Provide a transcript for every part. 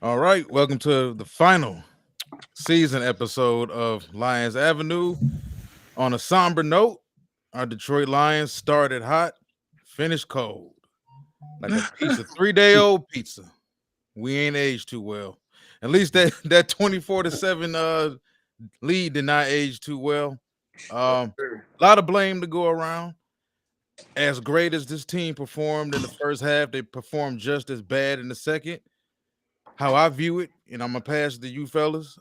All right, welcome to the final season episode of Lions Avenue. On a somber note, our Detroit Lions started hot, finished cold, like a piece of 3-day-old pizza. We ain't aged too well. At least that 24-7 lead did not age too well. A lot of blame to go around. As great as this team performed in the first half, they performed just as bad in the second. How I view it, and I'm gonna pass it to you fellas.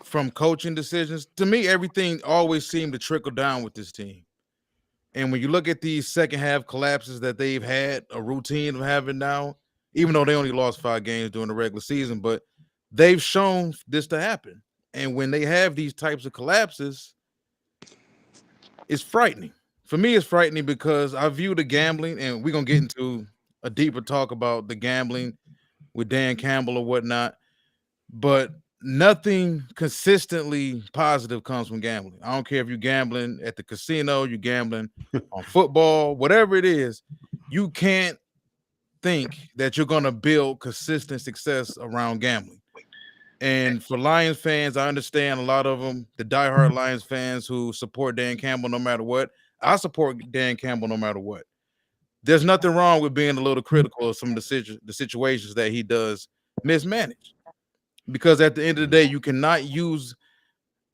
From coaching decisions, to me, everything always seemed to trickle down with this team. And when you look at these second half collapses that they've had a routine of having now, even though they only lost 5 games during the regular season, but they've shown this to happen. And when they have these types of collapses, it's frightening. For me, it's frightening because I view the gambling, and we're gonna get into a deeper talk about the gambling with Dan Campbell or whatnot. But nothing consistently positive comes from gambling. I don't care if you're gambling at the casino, you're gambling on football, whatever it is, you can't think that you're going to build consistent success around gambling. And for Lions fans, I understand a lot of them, the diehard Lions fans who support Dan Campbell no matter what. I support Dan Campbell no matter what. There's nothing wrong with being a little critical of some of the situations that he does mismanage, because at the end of the day, you cannot use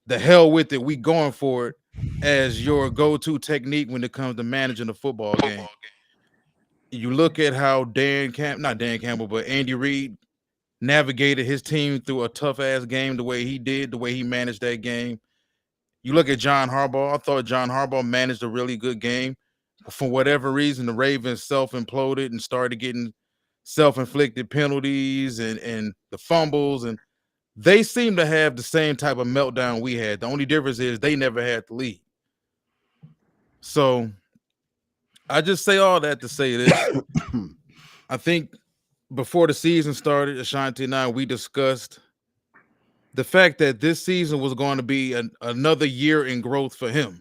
the hell with it, we going for it as your go-to technique when it comes to managing a football game. You look at how not Dan Campbell, but Andy Reid navigated his team through a tough ass game the way he did, the way he managed that game. You look at John Harbaugh. I thought John Harbaugh managed a really good game. For whatever reason, the Ravens self-imploded and started getting self-inflicted penalties and the fumbles, and they seem to have the same type of meltdown we had. The only difference is they never had the lead. So I just say all that to say this. I think before the season started, Ashanti and I, we discussed the fact that this season was going to be another year in growth for him,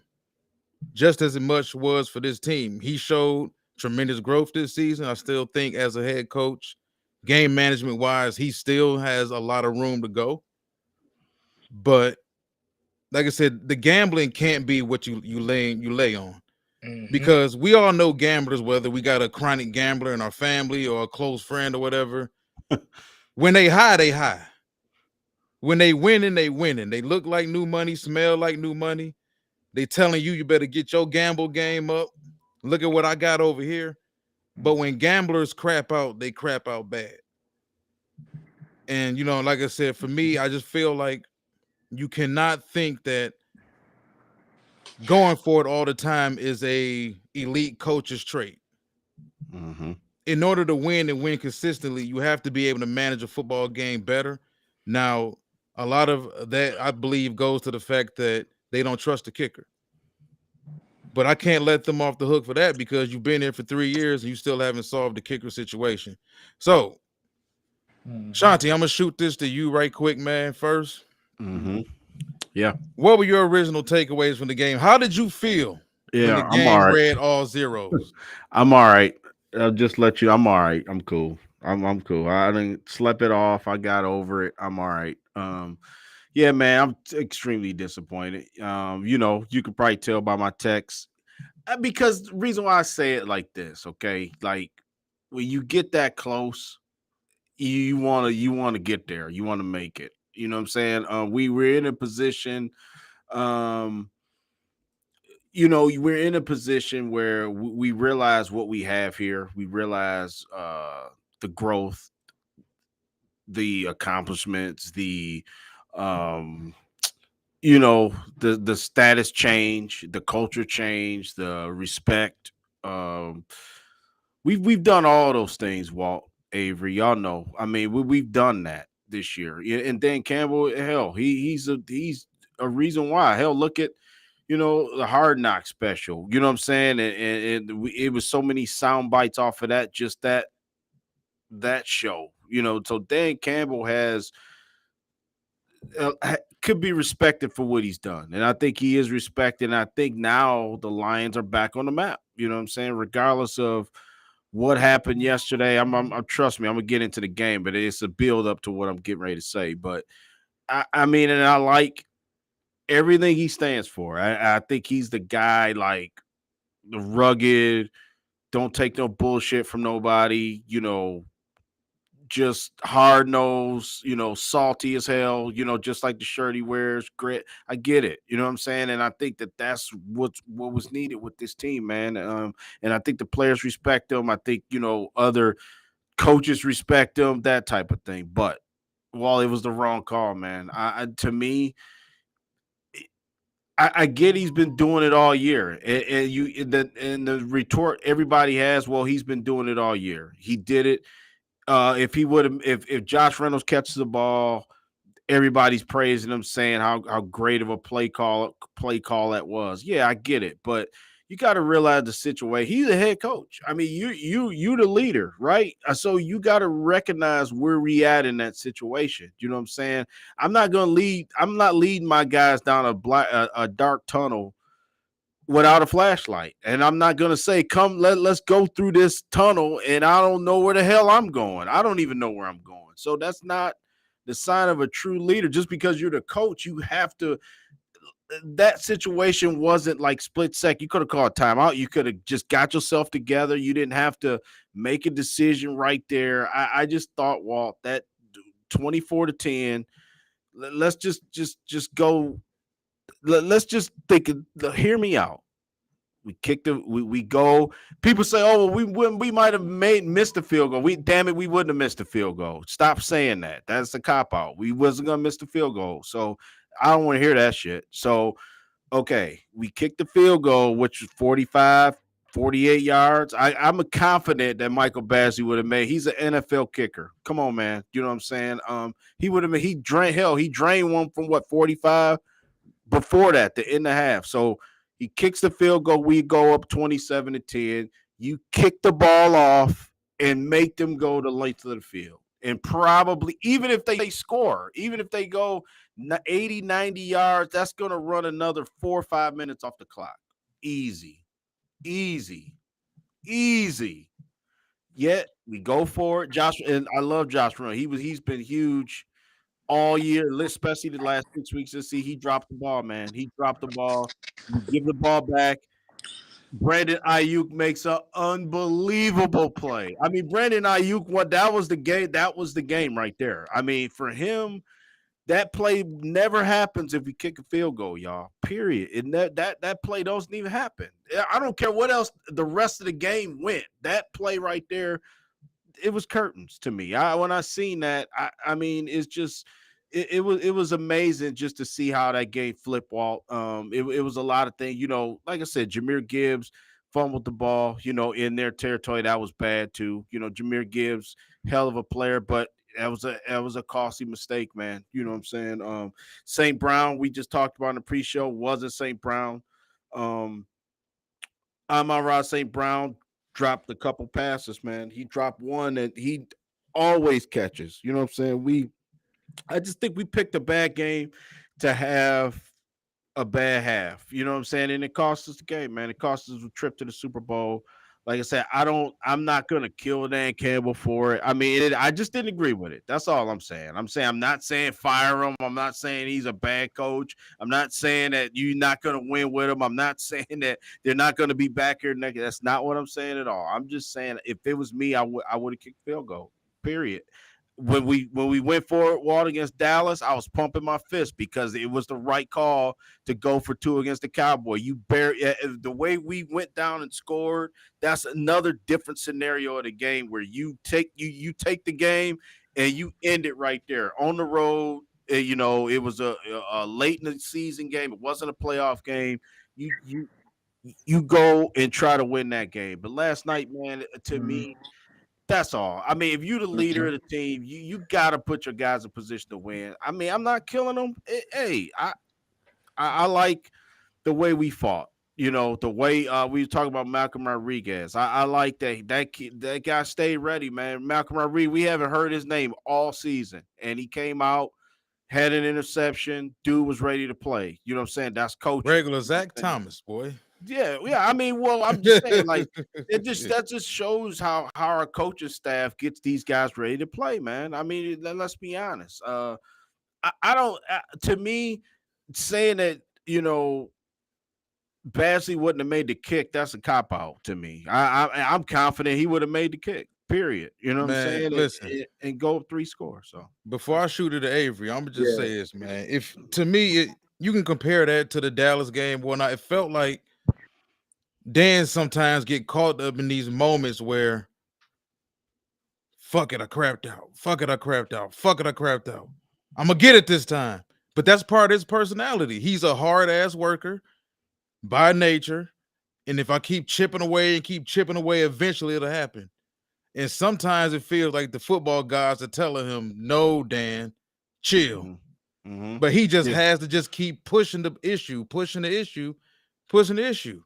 just as much was for this team. He showed tremendous growth this season. I still think as a head coach, game management wise, he still has a lot of room to go. But like I said, the gambling can't be what you lay on, because we all know gamblers, whether we got a chronic gambler in our family or a close friend or whatever. When they high, they high. When they winning, they winning. They look like new money, smell like new money. They telling you better get your gamble game up. Look at what I got over here. But when gamblers crap out, they crap out bad. And like I said, for me, I just feel like you cannot think that going for it all the time is a elite coach's trait. Mm-hmm. In order to win and win consistently, you have to be able to manage a football game better. Now, a lot of that, I believe, goes to the fact that they don't trust the kicker. But I can't let them off the hook for that, because you've been there for 3 years and you still haven't solved the kicker situation. So, Shanti, I'm going to shoot this to you right quick, man, first. Mm-hmm. Yeah. What were your original takeaways from the game? How did you feel when the Yeah. I'm all game right. read all zeros? I'm all right. I'll just let you. I'm all right. I'm cool. I'm cool. I didn't slept it off. I got over it. I'm all right. Yeah, man. I'm extremely disappointed. You could probably tell by my text, because the reason why I say it like this, okay, like when you get that close, you wanna get there. You want to make it. You know what I'm saying? We were in a position. Um, we're in a position where we realize what we have here. We realize the growth, the accomplishments, um, the status change, the culture change, the respect. Um, we've done all those things, Walt, Avery. Y'all know. I mean, we've done that this year. Yeah, and Dan Campbell, hell, he's a reason why. Hell, look at the Hard Knock special. You know what I'm saying? It was so many sound bites off of that, just that show. So Dan Campbell could be respected for what he's done, and I think he is respected. And I think now the Lions are back on the map. You know what I'm saying? Regardless of what happened yesterday. I'm trust me, I'm gonna get into the game, but it's a build up to what I'm getting ready to say. But I mean, and I like everything he stands for. I think he's the guy, like the rugged, don't take no bullshit from nobody, just hard nosed, salty as hell, just like the shirt he wears, grit. I get it, you know what I'm saying, and I think that that's what was needed with this team, man. And I think the players respect him. I think other coaches respect him, that type of thing. But while it was the wrong call, man, to me, I get he's been doing it all year, and the retort everybody has, well, he's been doing it all year. He did it. If he would have, if Josh Reynolds catches the ball, everybody's praising him, saying how great of a play call that was. Yeah, I get it, but you got to realize the situation. He's a head coach. I mean, you the leader, right? So you got to recognize where we at in that situation. You know what I'm saying? I'm not gonna lead. I'm not leading my guys down a dark tunnel without a flashlight. And I'm not gonna say, come let's go through this tunnel, and I don't know where the hell I'm going. I don't even know where I'm going. So that's not the sign of a true leader. Just because you're the coach, you have to. That situation wasn't like split second. You could have called timeout. You could have just got yourself together. You didn't have to make a decision right there. I just thought, Walt, that 24-10. Let's just go. Let's just think. Hear me out. We kicked it. We go. People say, "Oh, well, we might have missed the field goal." Damn it, we wouldn't have missed the field goal. Stop saying that. That's a cop out. We wasn't gonna miss the field goal. So I don't want to hear that shit. So okay, we kicked the field goal, which was 45, 48 yards. I'm confident that Michael Bassey would have made. He's an NFL kicker. Come on, man. You know what I'm saying? He would have made. He drained one from what 45 before that, the end of half. So he kicks the field goal. We go up 27-10. You kick the ball off and make them go the length of the field. And probably, even if they score, even if they go 80, 90 yards, that's going to run another 4 or 5 minutes off the clock. Easy, easy, easy. Yet we go for it. Josh, and I love Josh Reynolds. He's been huge all year, especially the last 6 weeks. To see he dropped the ball, man. He dropped the ball. You give the ball back. Brandon Ayuk makes an unbelievable play. I mean, Brandon Ayuk, what that was the game. That was the game right there. I mean, for him, that play never happens if you kick a field goal, y'all. Period. And that play doesn't even happen. I don't care what else the rest of the game went. That play right there, it was curtains to me. When I seen that, I mean, it's just it was amazing just to see how that game flipped. Walt. It was a lot of things. Like I said, Jahmyr Gibbs fumbled the ball. In their territory, that was bad too. Jahmyr Gibbs, hell of a player, but that was a costly mistake, man. You know what I'm saying? St. Brown, we just talked about in the pre-show, wasn't St. Brown. Um, Amon-Ra St. Brown dropped a couple passes, man. He dropped one that he always catches. You know what I'm saying? I just think we picked a bad game to have a bad half. You know what I'm saying? And it cost us the game, man. It cost us a trip to the Super Bowl. Like I said, I'm not gonna kill Dan Campbell for it. I mean, I just didn't agree with it. That's all I'm saying. I'm not saying fire him. I'm not saying he's a bad coach. I'm not saying that you're not gonna win with him. I'm not saying that they're not gonna be back here next. That's not what I'm saying at all. I'm just saying if it was me, I would have kicked field goal. Period. When we went for it, Walt, against Dallas, I was pumping my fist because it was the right call to go for two against the Cowboy. The way we went down and scored. That's another different scenario of the game where you take the game and you end it right there on the road. It was a late in the season game. It wasn't a playoff game. You go and try to win that game. But last night, man, to me, that's all. I mean, if you're the leader of the team, you got to put your guys in position to win. I mean, I'm not killing them. Hey, I like the way we fought. The way we were talking about Malcolm Rodriguez. I like that guy stayed ready, man. Malcolm Rodriguez, we haven't heard his name all season, and he came out, had an interception. Dude was ready to play. You know what I'm saying? That's coaching. Regular Zach Thomas, boy. Yeah. I mean, well, I'm just saying, like, that just shows how our coaching staff gets these guys ready to play, man. I mean, let's be honest. I don't. To me, saying that Basley wouldn't have made the kick, that's a cop out to me. I'm confident he would have made the kick. Period. You know what I'm Man, saying? listen. And go 3 score. So Before I shoot it to Avery, I'm gonna just Yeah. say this, man. If to me, you can compare that to the Dallas game. Well, now it felt like Dan sometimes get caught up in these moments where fuck it, I crapped out. Fuck it, I crapped out. Fuck it, I crapped out. I'm gonna get it this time. But that's part of his personality. He's a hard ass worker by nature. And if I keep chipping away and keep chipping away, eventually it'll happen. And sometimes it feels like the football gods are telling him, no, Dan, chill. But he just has to just keep pushing the issue, pushing the issue, pushing the issue.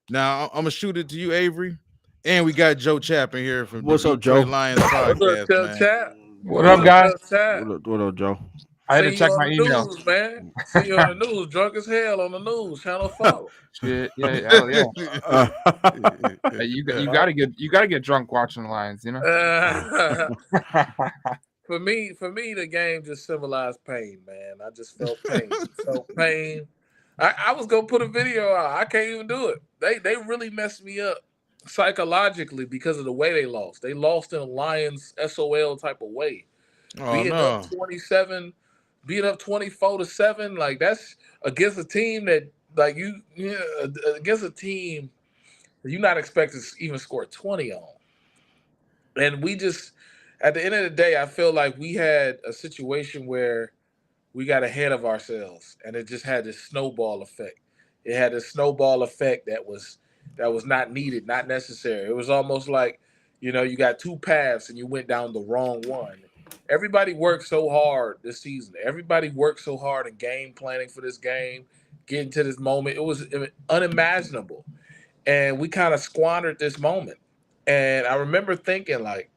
Now I'm gonna shoot it to you, Avery. And we got Joe Chapin here from the What's up, Detroit Joe? Lions What's up, podcast, Chuck man. Chat? What up, guys? Chuck Chat? What up, Joe? I had to See check you my on the email. news, man. See you on the news, drunk as hell on the news, Channel 4. Shit, yeah, hell yeah. Hey, you gotta get drunk watching the Lions, you know. For me, the game just symbolized pain, man. I just felt pain. Pain. I was gonna put a video out. I can't even do it. They really messed me up psychologically because of the way they lost. They lost in a Lions SOL type of way. Oh Being no. up 27, being up 24-7, like that's against a team that like against a team that you're not expected to even score 20 on. And we just at the end of the day, I feel like we had a situation where we got ahead of ourselves and it just had this snowball effect. It had a snowball effect that was not needed, not necessary. It was almost like, you got two paths and you went down the wrong one. Everybody worked so hard this season. Everybody worked so hard in game planning for this game, getting to this moment. It was unimaginable. And we kind of squandered this moment. And I remember thinking, like,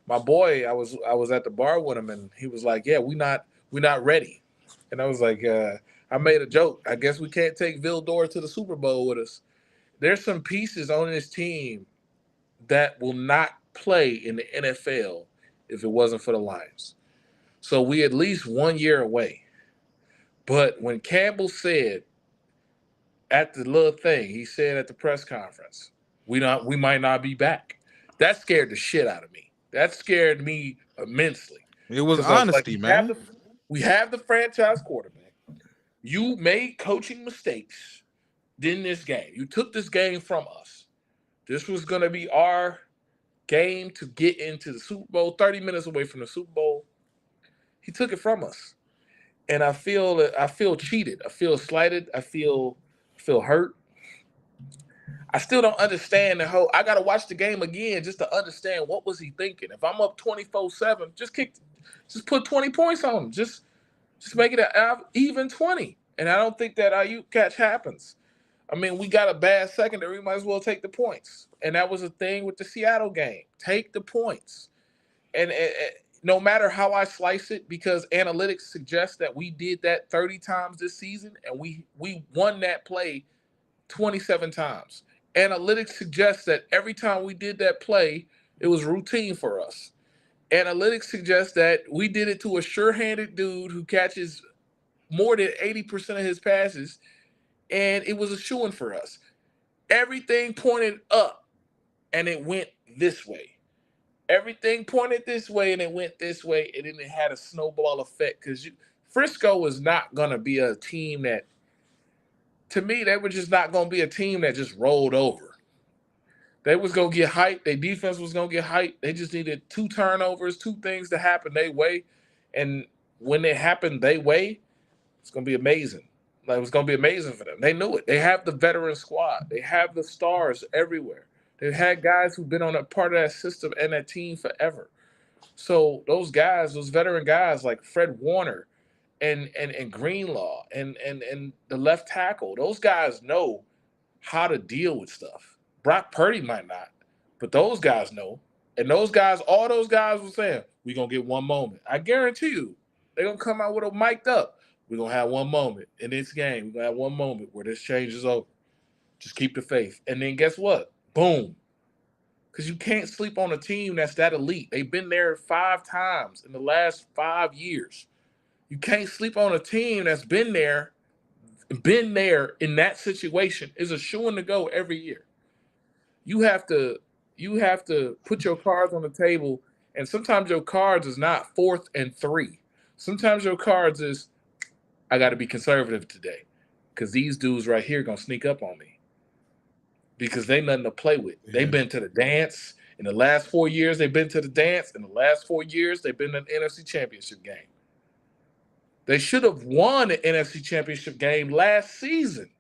my boy, I was at the bar with him and he was like, yeah, we not ready. And I was like, I made a joke. I guess we can't take Vildor to the Super Bowl with us. There's some pieces on this team that will not play in the NFL if it wasn't for the Lions. So we at least 1 year away. But when Campbell said at the little thing, he said at the press conference, we might not be back. That scared the shit out of me. That scared me immensely. It was Because I was like, honesty, man. we have the franchise quarterback. You made coaching mistakes in this game. You took this game from us. This was going to be our game to get into the Super Bowl, 30 minutes away from the Super Bowl. He took it from us. And I feel cheated. I feel slighted. I feel hurt. I still don't understand the whole. I got to watch the game again just to understand what was he thinking. If I'm up 24-7, just put 20 points on him. Just make it an even 20. And I don't think that IU catch happens. I mean, we got a bad secondary. We might as well take the points. And that was a thing with the Seattle game. Take the points. And no matter how I slice it, because analytics suggest that we did that 30 times this season, and we won that play 27 times. Analytics suggests that every time we did that play, it was routine for us. Analytics suggests that we did it to a sure-handed dude who catches more than 80% of his passes, and it was a shoo-in for us. Everything pointed up, and it went this way. Everything pointed this way, and it went this way, and then it had a snowball effect because Frisco was not going to be a team that, to me, they were just not going to be a team that just rolled over. They was going to get hyped. Their defense was going to get hyped. They just needed 2 turnovers, 2 things to happen their way. And when it happened their way, it's going to be amazing. Like, it was going to be amazing for them. They knew it. They have the veteran squad. They have the stars everywhere. They've had guys who've been on a part of that system and that team forever. So those guys, those veteran guys like Fred Warner and Greenlaw and the left tackle, those guys know how to deal with stuff. Brock Purdy might not, but those guys know. And those guys, all those guys were saying, we're going to get one moment. I guarantee you, they're going to come out with a mic'd up. We're going to have one moment in this game. We're going to have one moment where this change is over. Just keep the faith. And then guess what? Boom. Because you can't sleep on a team that's that elite. They've been there 5 times in the last 5 years. You can't sleep on a team that's been there in that situation. Is a shoo-in to go every year. You have to put your cards on the table, and sometimes your cards is not 4th and 3. Sometimes your cards is, I got to be conservative today because these dudes right here gonna sneak up on me because they nothing to play with. Yeah. They've been to the dance in the last 4 years. They've been to the dance in the last 4 years. They've been in the NFC Championship game. They should have won the NFC Championship game last season,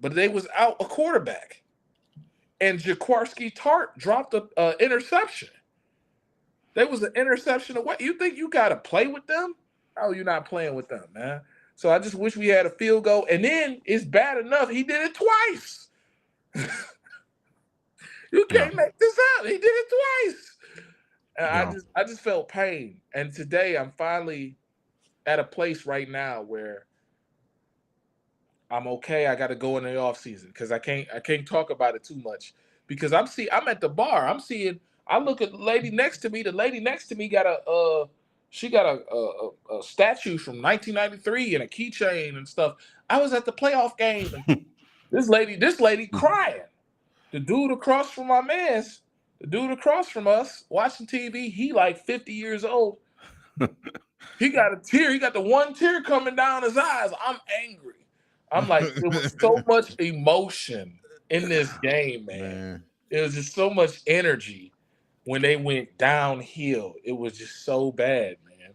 but they was out a quarterback. And Jaquiski Tart dropped an interception. There was an interception away. You think you got to play with them? Oh, you're not playing with them, man. So I just wish we had a field goal. And then it's bad enough. He did it twice. You can't make this up. He did it twice. And I just felt pain. And today I'm finally at a place right now where I'm okay. I got to go in the off season because I can't talk about it too much because I'm at the bar. I look at the lady next to me. The lady next to me got a statue from 1993 and a keychain and stuff. I was at the playoff game and this lady crying. The dude across from us watching TV, he like 50 years old. He got a tear. He got the one tear coming down his eyes. I'm angry. I'm like, there was so much emotion in this game, man. There was just so much energy when they went downhill. It was just so bad, man.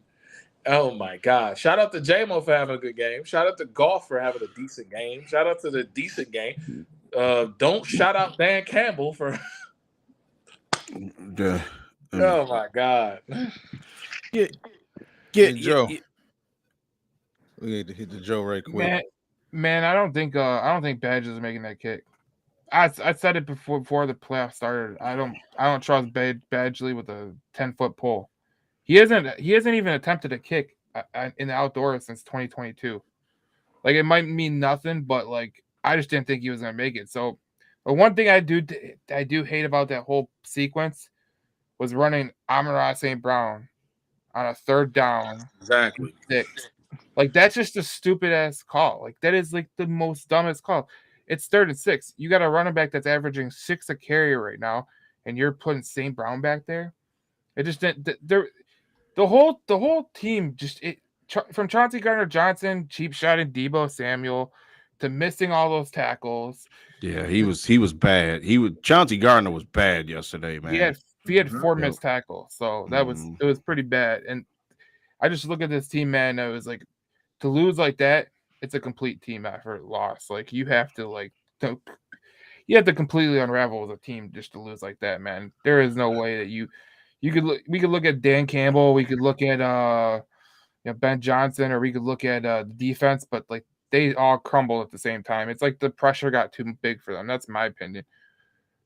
Oh my God. Shout out to JMO for having a good game. Shout out to Golf for having a decent game. Shout out to the decent game. Don't shout out Dan Campbell for oh my God. Get Joe. We need to hit the Joe right quick. Man, I don't think Badgers is making that kick. I said it before the playoffs started. I don't trust Badgley with a 10-foot pole. He hasn't even attempted a kick in the outdoors since 2022. Like it might mean nothing, but like I just didn't think he was gonna make it. So, but one thing I do hate about that whole sequence was running Amon-Ra St. Brown on a 3rd down. Exactly. 6. Like that's just a stupid ass call. Like that is like the most dumbest call. It's 3rd and 6. You got a running back that's averaging 6 a carry right now, and you're putting St. Brown back there. It just didn't. The whole team just from Chauncey Gardner-Johnson cheap shotting Deebo Samuel to missing all those tackles. Yeah, he was bad. Chauncey Gardner was bad yesterday, man. He had 4 missed tackles, so it was pretty bad. And I just look at this team, man. It was like to lose like that. It's a complete team effort loss. Like you have to completely unravel as a team just to lose like that, man. There is no way that we could look at Dan Campbell, we could look at Ben Johnson, or we could look at the defense, but like they all crumbled at the same time. It's like the pressure got too big for them. That's my opinion.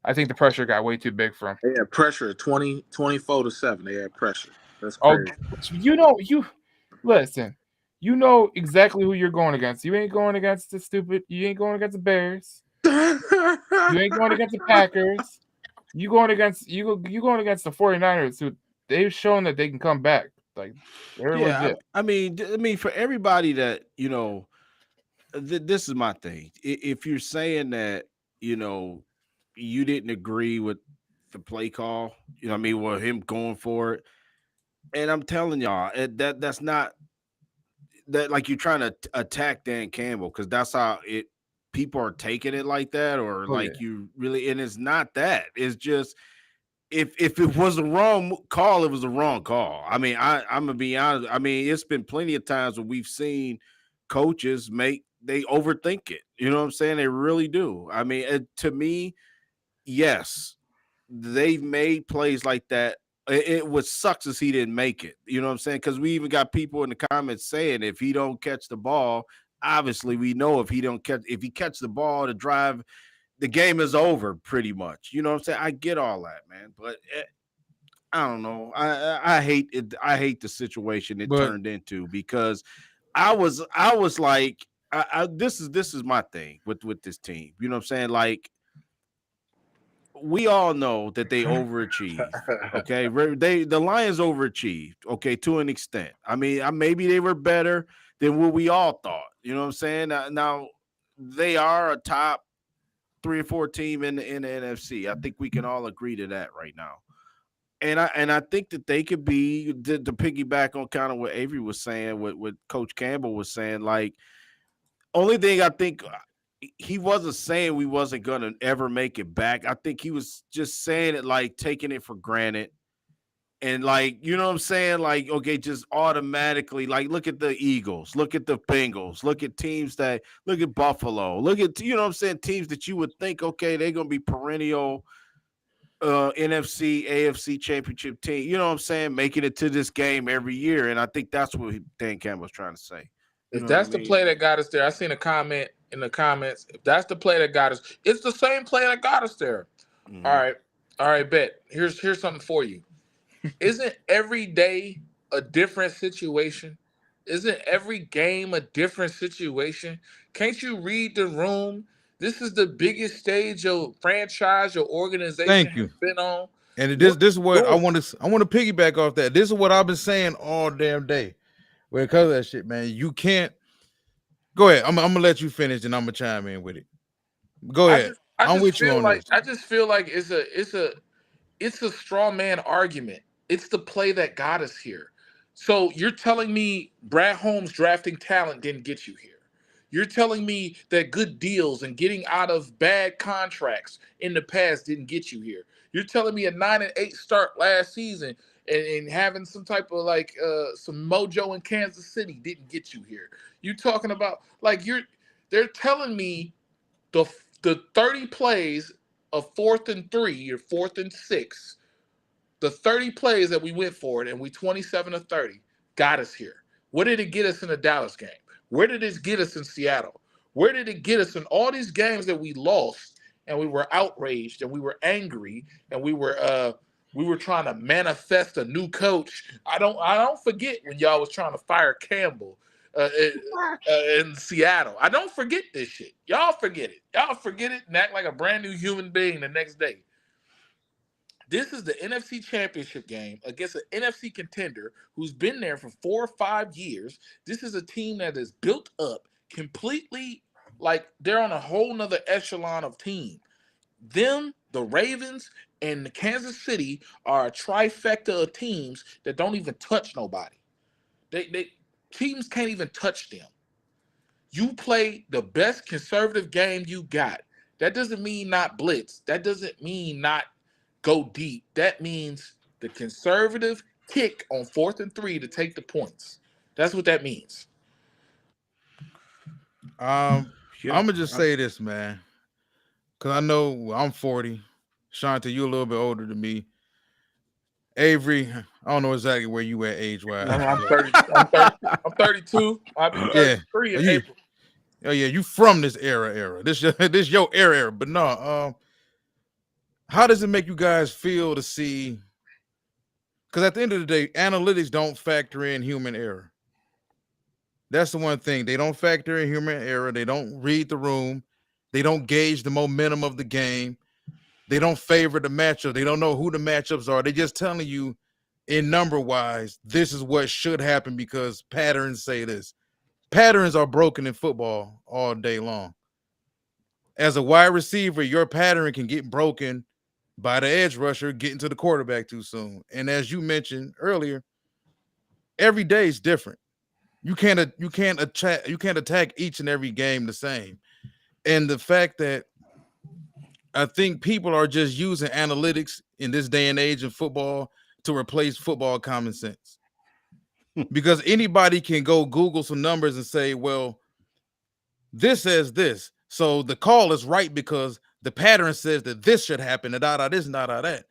I think the pressure got way too big for them. They had pressure at 24-7. They had pressure. That's crazy. Oh, listen. You know exactly who you're going against. You ain't going against you ain't going against the Bears. You ain't going against the Packers. You going against the 49ers, who they've shown that they can come back. Like they're legit. I mean, for everybody that this is my thing. If you're saying that you didn't agree with the play call, with him going for it, and I'm telling y'all that's not. That like you're trying to attack Dan Campbell because that's how people are taking it like that, or you really, and it's not that. It's just if it was the wrong call, it was the wrong call. I mean, I'm gonna be honest. I mean, it's been plenty of times when we've seen coaches they overthink it. You know what I'm saying? They really do. I mean, to me, yes, they've made plays like that. It what sucks is he didn't make it. You know what I'm saying? Because we even got people in the comments saying if he don't catch the ball, obviously we know if he catch the ball to drive, the game is over pretty much. You know what I'm saying? I get all that, man, but I don't know. I hate it. I hate the situation it turned into because I was like this is my thing with this team. You know what I'm saying? Like, we all know that they overachieved. Okay, the Lions overachieved. Okay, to an extent. I mean, maybe they were better than what we all thought. You know what I'm saying? Now they are a top 3 or 4 team in the NFC. I think we can all agree to that right now. And I think that they could be to piggyback on kind of what Avery was saying, what Coach Campbell was saying. Like, only thing I think he wasn't saying we wasn't gonna ever make it back. I think he was just saying it like taking it for granted. And like, you know what I'm saying? Like, okay, just automatically, like, look at the Eagles, look at the Bengals, look at Buffalo, look at, you know what I'm saying, teams that you would think, okay, they're gonna be perennial NFC, AFC championship team, you know what I'm saying, making it to this game every year. And I think that's what Dan Campbell was trying to say. If that's the play that got us there, I seen a comment in the comments. If that's the play that got us, it's the same play that got us there. Mm-hmm. All right, bet. Here's something for you. Isn't every day a different situation? Isn't every game a different situation? Can't you read the room? This is the biggest stage your franchise, your organization has been on. And this is what I want to piggyback off that. This is what I've been saying all damn day. Because of that shit, man. You can't. Go ahead. I'm gonna let you finish, and I'm gonna chime in with it. Go ahead. I'm with you on this. I just feel like it's a straw man argument. It's the play that got us here. So you're telling me Brad Holmes drafting talent didn't get you here. You're telling me that good deals and getting out of bad contracts in the past didn't get you here. You're telling me a 9-8 start last season and having some type of like some mojo in Kansas City didn't get you here. You talking about like they're telling me the 30 plays of 4th and 3 or 4th and 6, the 30 plays that we went for it and we 27 of 30 got us here. What did it get us in the Dallas game? Where did it get us in Seattle? Where did it get us in all these games that we lost and we were outraged and we were angry and we were trying to manifest a new coach? I don't forget when y'all was trying to fire Campbell in Seattle. I don't forget this shit. Y'all forget it. Y'all forget it and act like a brand new human being the next day. This is the NFC Championship game against an NFC contender who's been there for 4 or 5 years. This is a team that is built up completely, like they're on a whole nother echelon of team. Them, the Ravens, and the Kansas City are a trifecta of teams that don't even touch nobody. Teams can't even touch them. You play the best conservative game you got. That doesn't mean not blitz. That doesn't mean not go deep. That means the conservative kick on 4th and 3 to take the points. That's what that means. I'm gonna just say this, man, because I know I'm 40. Shanta, you're a little bit older than me. Avery, I don't know exactly where you at age-wise. I'm 32. I'll be 33 in April. Oh yeah, you from this era. This your era. But no, how does it make you guys feel to see? Because at the end of the day, analytics don't factor in human error. That's the one thing. They don't factor in human error. They don't read the room. They don't gauge the momentum of the game. They don't favor the matchup. They don't know who the matchups are. They're just telling you in number-wise, this is what should happen because patterns say this. Patterns are broken in football all day long. As a wide receiver, your pattern can get broken by the edge rusher getting to the quarterback too soon. And as you mentioned earlier, every day is different. You can't attack each and every game the same. And the fact that I think people are just using analytics in this day and age in football to replace football common sense. Because anybody can go Google some numbers and say, well, this says this. So the call is right because the pattern says that this should happen, and this and that.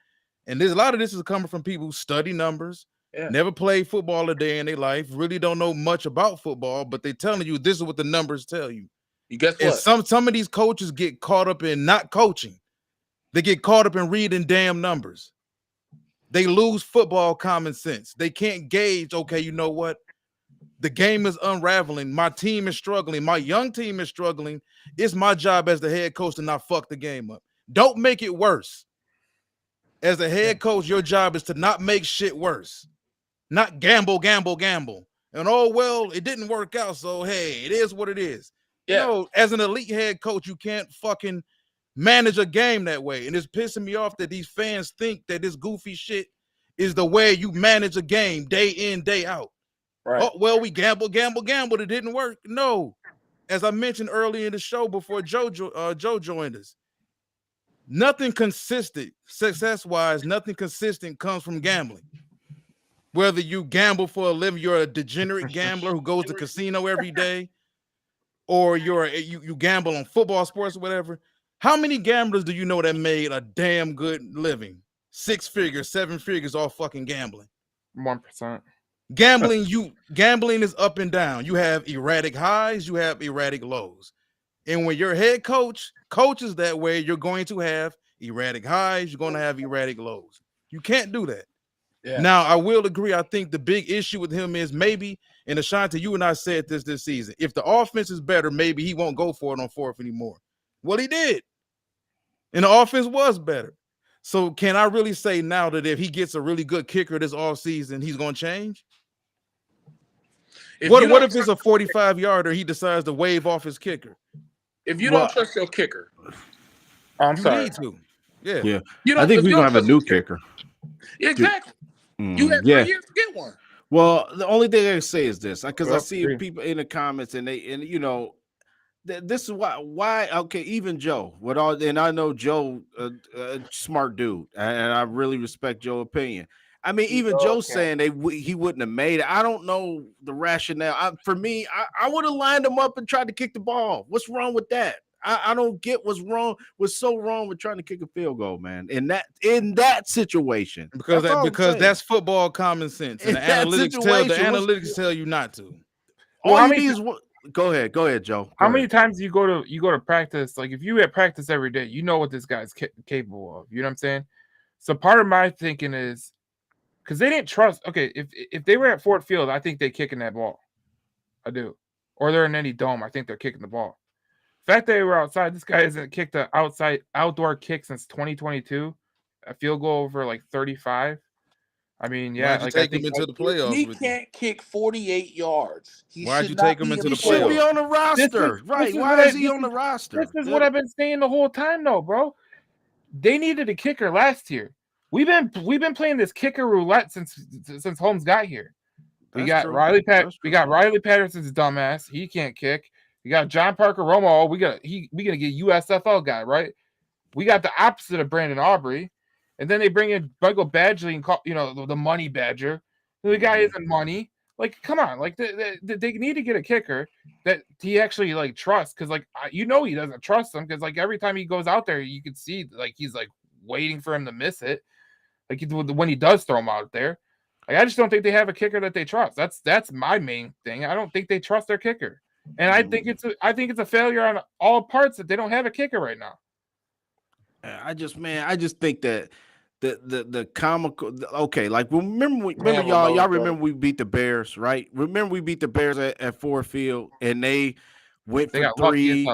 And there's a lot of this is coming from people who study numbers, never played football a day in their life, really don't know much about football, but they're telling you this is what the numbers tell you. You guess what? And some of these coaches get caught up in not coaching. They get caught up in reading damn numbers. They lose football common sense. They can't gauge, okay, you know what? The game is unraveling. My team is struggling. My young team is struggling. It's my job as the head coach to not fuck the game up. Don't make it worse. As a head coach, your job is to not make shit worse. Not gamble. And well, it didn't work out, so hey, it is what it is. Yeah. No, as an elite head coach, you can't fucking manage a game that way. And it's pissing me off that these fans think that this goofy shit is the way you manage a game day in, day out. Right. Oh, well, we gambled. It didn't work. No. As I mentioned earlier in the show before Joe joined us, nothing consistent, success-wise, nothing consistent comes from gambling. Whether you gamble for a living, you're a degenerate gambler who goes to casino every day, or you gamble on football, sports, or whatever. How many gamblers do you know that made a damn good living? 6 figures, 7 figures, all fucking gambling. 1%. Gambling is up and down. You have erratic highs, you have erratic lows. And when your head coach coaches that way, you're going to have erratic highs, you're going to have erratic lows. You can't do that. Yeah. Now, I will agree. I think the big issue with him is maybe, and Ashanti, you and I said this season, if the offense is better, maybe he won't go for it on fourth anymore. Well, he did. And the offense was better. So can I really say now that if he gets a really good kicker this offseason, he's going to change? What if it's a 45-yarder, he decides to wave off his kicker? If you don't trust your kicker, I'm sorry. Need to. Yeah. I think we're going to have a new kicker. Exactly. You have 3 years to get one. Well, the only thing I can say is this, because I see people in the comments and this is why okay, even Joe, and I know Joe, a smart dude, and I really respect Joe's opinion. I mean, even Joe saying he wouldn't have made it. I don't know the rationale. For me, I would have lined him up and tried to kick the ball. What's wrong with that? I don't get what's so wrong with trying to kick a field goal, man. In that situation, because that's football common sense, and the analytics tell you not to. Go ahead, Joe. How many times do you go to practice? Like if you at practice every day, you know what this guy's capable of. You know what I'm saying? So part of my thinking is because they didn't trust. Okay, if they were at Ford Field, I think they're kicking that ball. I do. Or they're in any dome, I think they're kicking the ball. The fact that they were outside, this guy hasn't kicked an outdoor kick since 2022. A field goal over like 35. I mean, yeah. Why'd you take him into the playoffs? He can't kick 48 yards. Why'd you take him into the playoffs? He should be on the roster. Right. Why is he on the roster? This is what I've been saying the whole time, though, bro. They needed a kicker last year. We've been playing this kicker roulette since Holmes got here. We got Riley Patterson's dumbass. He can't kick. We got John Parker Romo. We gonna get USFL guy, right? We got the opposite of Brandon Aubrey, and then they bring in Michael Badgley and call the money badger. The guy isn't money. Like, come on, like they need to get a kicker that he actually like trusts, because he doesn't trust him, because like every time he goes out there, you can see like he's like waiting for him to miss it. Like when he does throw him out there, like, I just don't think they have a kicker that they trust. That's my main thing. I don't think they trust their kicker. And I think it's a failure on all parts that they don't have a kicker right now. I just think that the comical. Okay, like remember y'all remember we beat the Bears, right? Remember we beat the Bears at Ford Field, and they went for 3.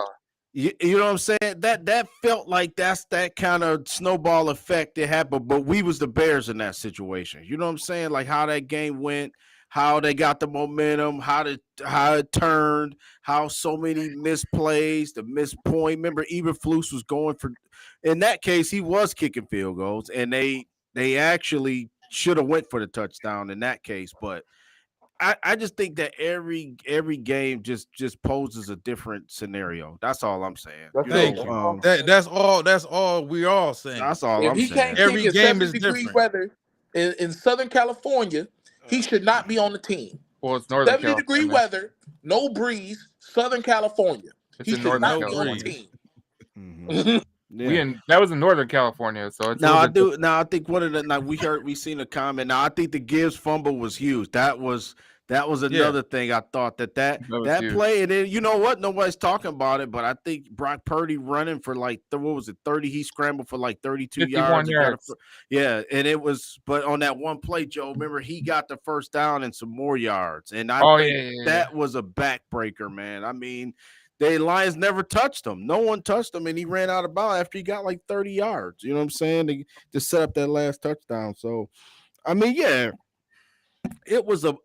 You know what I'm saying? That felt like that's that kind of snowball effect that happened, but we was the Bears in that situation. You know what I'm saying? Like how that game went, how they got the momentum, how it turned, how so many misplays, the missed point. Remember, Eberflus was going for. In that case, he was kicking field goals, and they actually should have went for the touchdown in that case. But I just think that every game just poses a different scenario. That's all I'm saying. That's all we're all saying. That's all I'm saying. Every game is different. Weather in Southern California, he should not be on the team. Well, it's Northern 70-degree weather, no breeze, Southern California. He should not be on the team. Mm-hmm. Yeah. That was in Northern California, so it's I think one of the we seen a comment. Now I think the Gibbs fumble was huge. That was That was another thing I thought that huge. play, and then you know what? Nobody's talking about it, but I think Brock Purdy running for like what was it, 30? He scrambled for like 32 yards. Yeah, and it was, but on that one play, Joe, remember he got the first down and some more yards, and I think that was a backbreaker, man. I mean, the Lions never touched him. No one touched him, and he ran out of bounds after he got like 30 yards. You know what I'm saying? To set up that last touchdown. So, I mean, yeah. It was a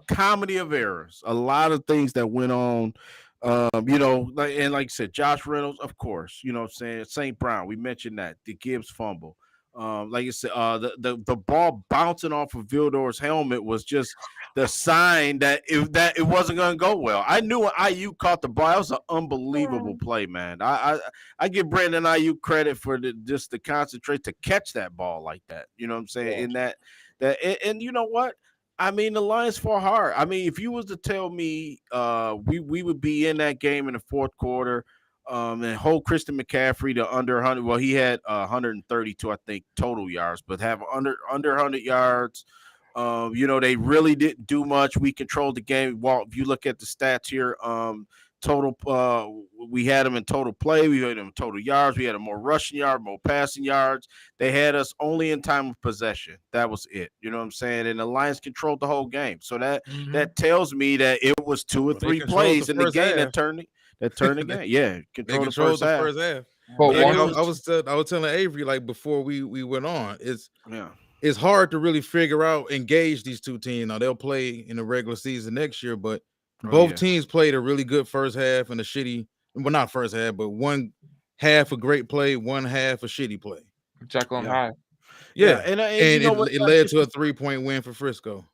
comedy of errors. A lot of things that went on. Like you said, Josh Reynolds, of course. You know what I'm saying? St. Brown, we mentioned that. The Gibbs fumble. Like you said, the ball bouncing off of Vildor's helmet was just the sign that it wasn't going to go well. I knew when IU caught the ball. That was an unbelievable play, man. I give Brandon IU credit for just the concentrate to catch that ball like that. You know what I'm saying? Yeah. And you know what? I mean, the Lions fought hard. I mean, if you was to tell me we would be in that game in the fourth quarter and hold Christian McCaffrey to under 100. Well, he had 132, I think, total yards, but have under 100 yards. They really didn't do much. We controlled the game. Well, if you look at the stats here, total we had them in total play, we had them in total yards, we had them more rushing yards, more passing yards. They had us only in time of possession. That was it. You know what I'm saying? And the Lions controlled the whole game. So that tells me that it was 2 or 3 plays in the game that turned the game. Yeah, controlled the first half. But I was telling Avery, like, before we went on, it's hard to really figure out, engage these two teams. Now they'll play in the regular season next year, but both teams played a really good first half and a shitty, well, not first half, but one half a great play, one half a shitty play. Jekyll and Hyde. Yeah. And it led to a 3-point win for Frisco.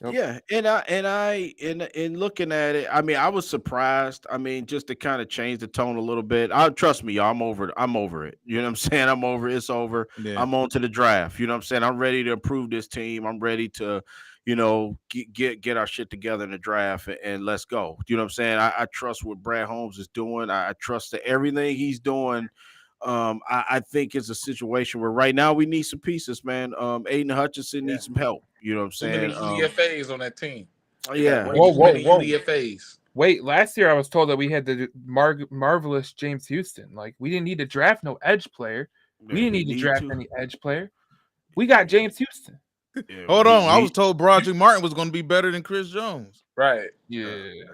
Yep. Yeah, and looking at it, I mean, I was surprised. I mean, just to kind of change the tone a little bit. Trust me, y'all, I'm over it. You know what I'm saying? I'm over it. It's over. Yeah. I'm on to the draft. You know what I'm saying? I'm ready to improve this team. I'm ready to, get our shit together in the draft and let's go. You know what I'm saying? I trust what Brad Holmes is doing. I trust that everything he's doing. I think it's a situation where right now we need some pieces, man. Aiden Hutchinson needs some help. You know what I'm saying? Too many UDFAs on that team. Yeah. Whoa. UDFAs. Wait, last year I was told that we had the marvelous James Houston. Like, we didn't need to draft no edge player. We didn't need to draft any edge player. We got James Houston. Yeah, Hold on. I was told Broderick Martin was going to be better than Chris Jones. Right. Yeah.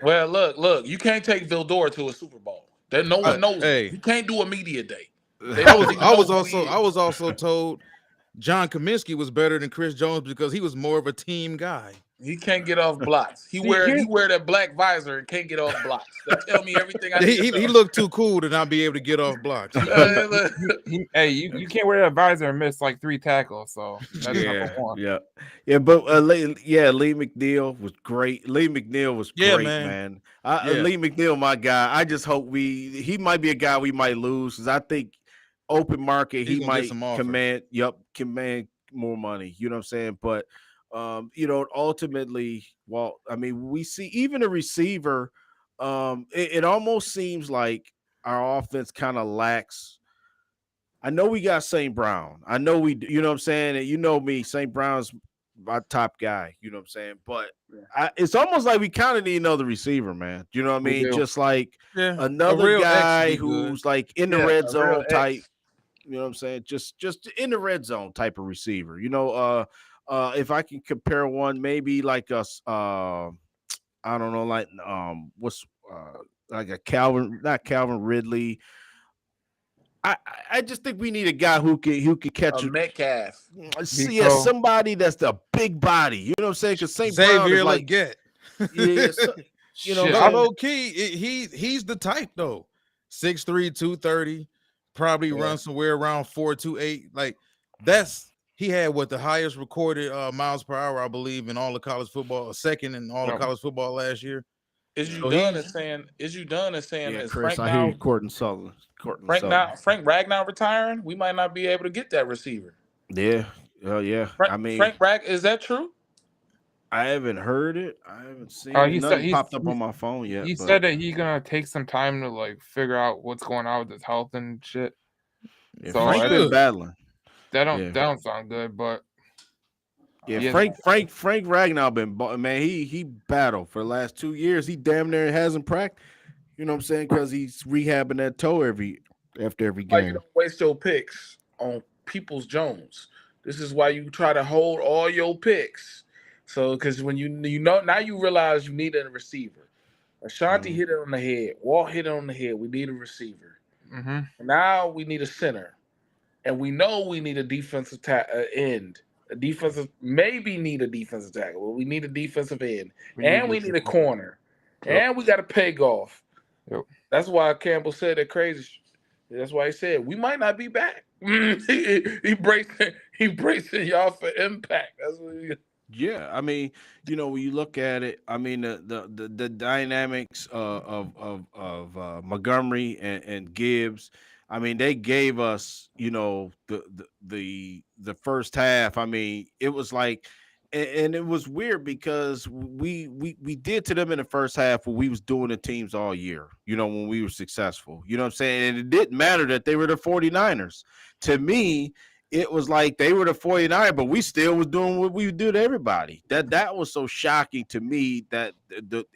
Well, look. You can't take Vildor to a Super Bowl. That no one knows. You can't do a media day. I was also told John Kaminsky was better than Chris Jones because he was more of a team guy. He can't get off blocks. He wear that black visor and can't get off blocks. That tell me everything I need to know. He looked too cool to not be able to get off blocks. Hey, you can't wear that visor and miss like 3 tackles. So that's number one. Yeah. But Lee McNeil was great. Lee McNeil was great, man. Lee McNeil, my guy. I just hope he might be a guy we might lose because I think open market he might command more money. You know what I'm saying? But ultimately, I mean, we see even a receiver. It almost seems like our offense kind of lacks. I know we got St. Brown. I know we, you know what I'm saying? And you know me, St. Brown's my top guy. You know what I'm saying? But it's almost like we kind of need another receiver, man. You know what I mean? Just like another guy who's like in the red zone type. You know what I'm saying? Just in the red zone type of receiver. If I can compare one, maybe like I don't know, like what's like a not Calvin Ridley. I just think we need a guy who can catch a Metcalf. Somebody that's the big body. You know what I'm saying? Because St. Brown is like low key, he's the type though. 6'3", 230, probably run somewhere around 4.28. Like he had the highest recorded miles per hour, I believe, in all of college football, second in all of college football last year. Is you done as saying? Yeah, Chris, I hear you, Courtney Sullivan. Frank Ragnow retiring? We might not be able to get that receiver. Yeah. Frank Ragnow, is that true? I haven't heard it. I haven't seen it. Nothing popped up on my phone yet. He said that he's gonna take some time to like figure out what's going on with his health and shit. Yeah, so Frank's been battling. That don't sound good, but Yeah, He has, Frank Ragnar man. He battled for the last 2 years. He damn near hasn't practiced. You know what I'm saying? Because he's rehabbing that toe after every Why you game. don't waste your picks on Peoples Jones? This is why you try to hold all your picks. So, because when you know now you realize you need a receiver. Ashanti hit it on the head. Walt hit it on the head. We need a receiver. mm-hmm. Now we need a center, and we know we need a defensive end. A defensive maybe need a defensive tackle, but we need a defensive end, and we need a corner, Yep. and we got to pay golf. Yep. That's why Campbell said that crazy. That's why he said we might not be back. He bracing y'all for impact. That's what he. Yeah, I mean, when you look at it, I mean the dynamics of Montgomery and Gibbs. I mean, they gave us, the first half. I mean, it was like, and it was weird because we did to them in the first half what we was doing to teams all year. When we were successful. You know what I'm saying? And it didn't matter that they were the 49ers. To me, it was like they were the 49, but we still was doing what we would do to everybody. That was so shocking to me that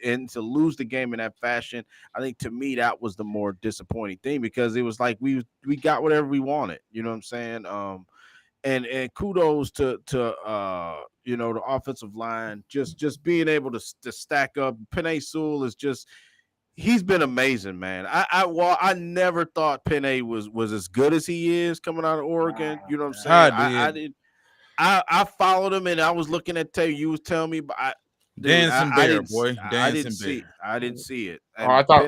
and to lose the game in that fashion, I think to me that was the more disappointing thing because it was like we got whatever we wanted. You know what I'm saying? And kudos to the offensive line just being able to stack up. Penei Sewell is just he's been amazing, man. I never thought Penei was as good as he is coming out of Oregon. You know what I'm saying? I did. I followed him and I was looking at tape. You was telling me, but Dancing bear, boy. I didn't Dancing bear. I didn't see it. Oh, I thought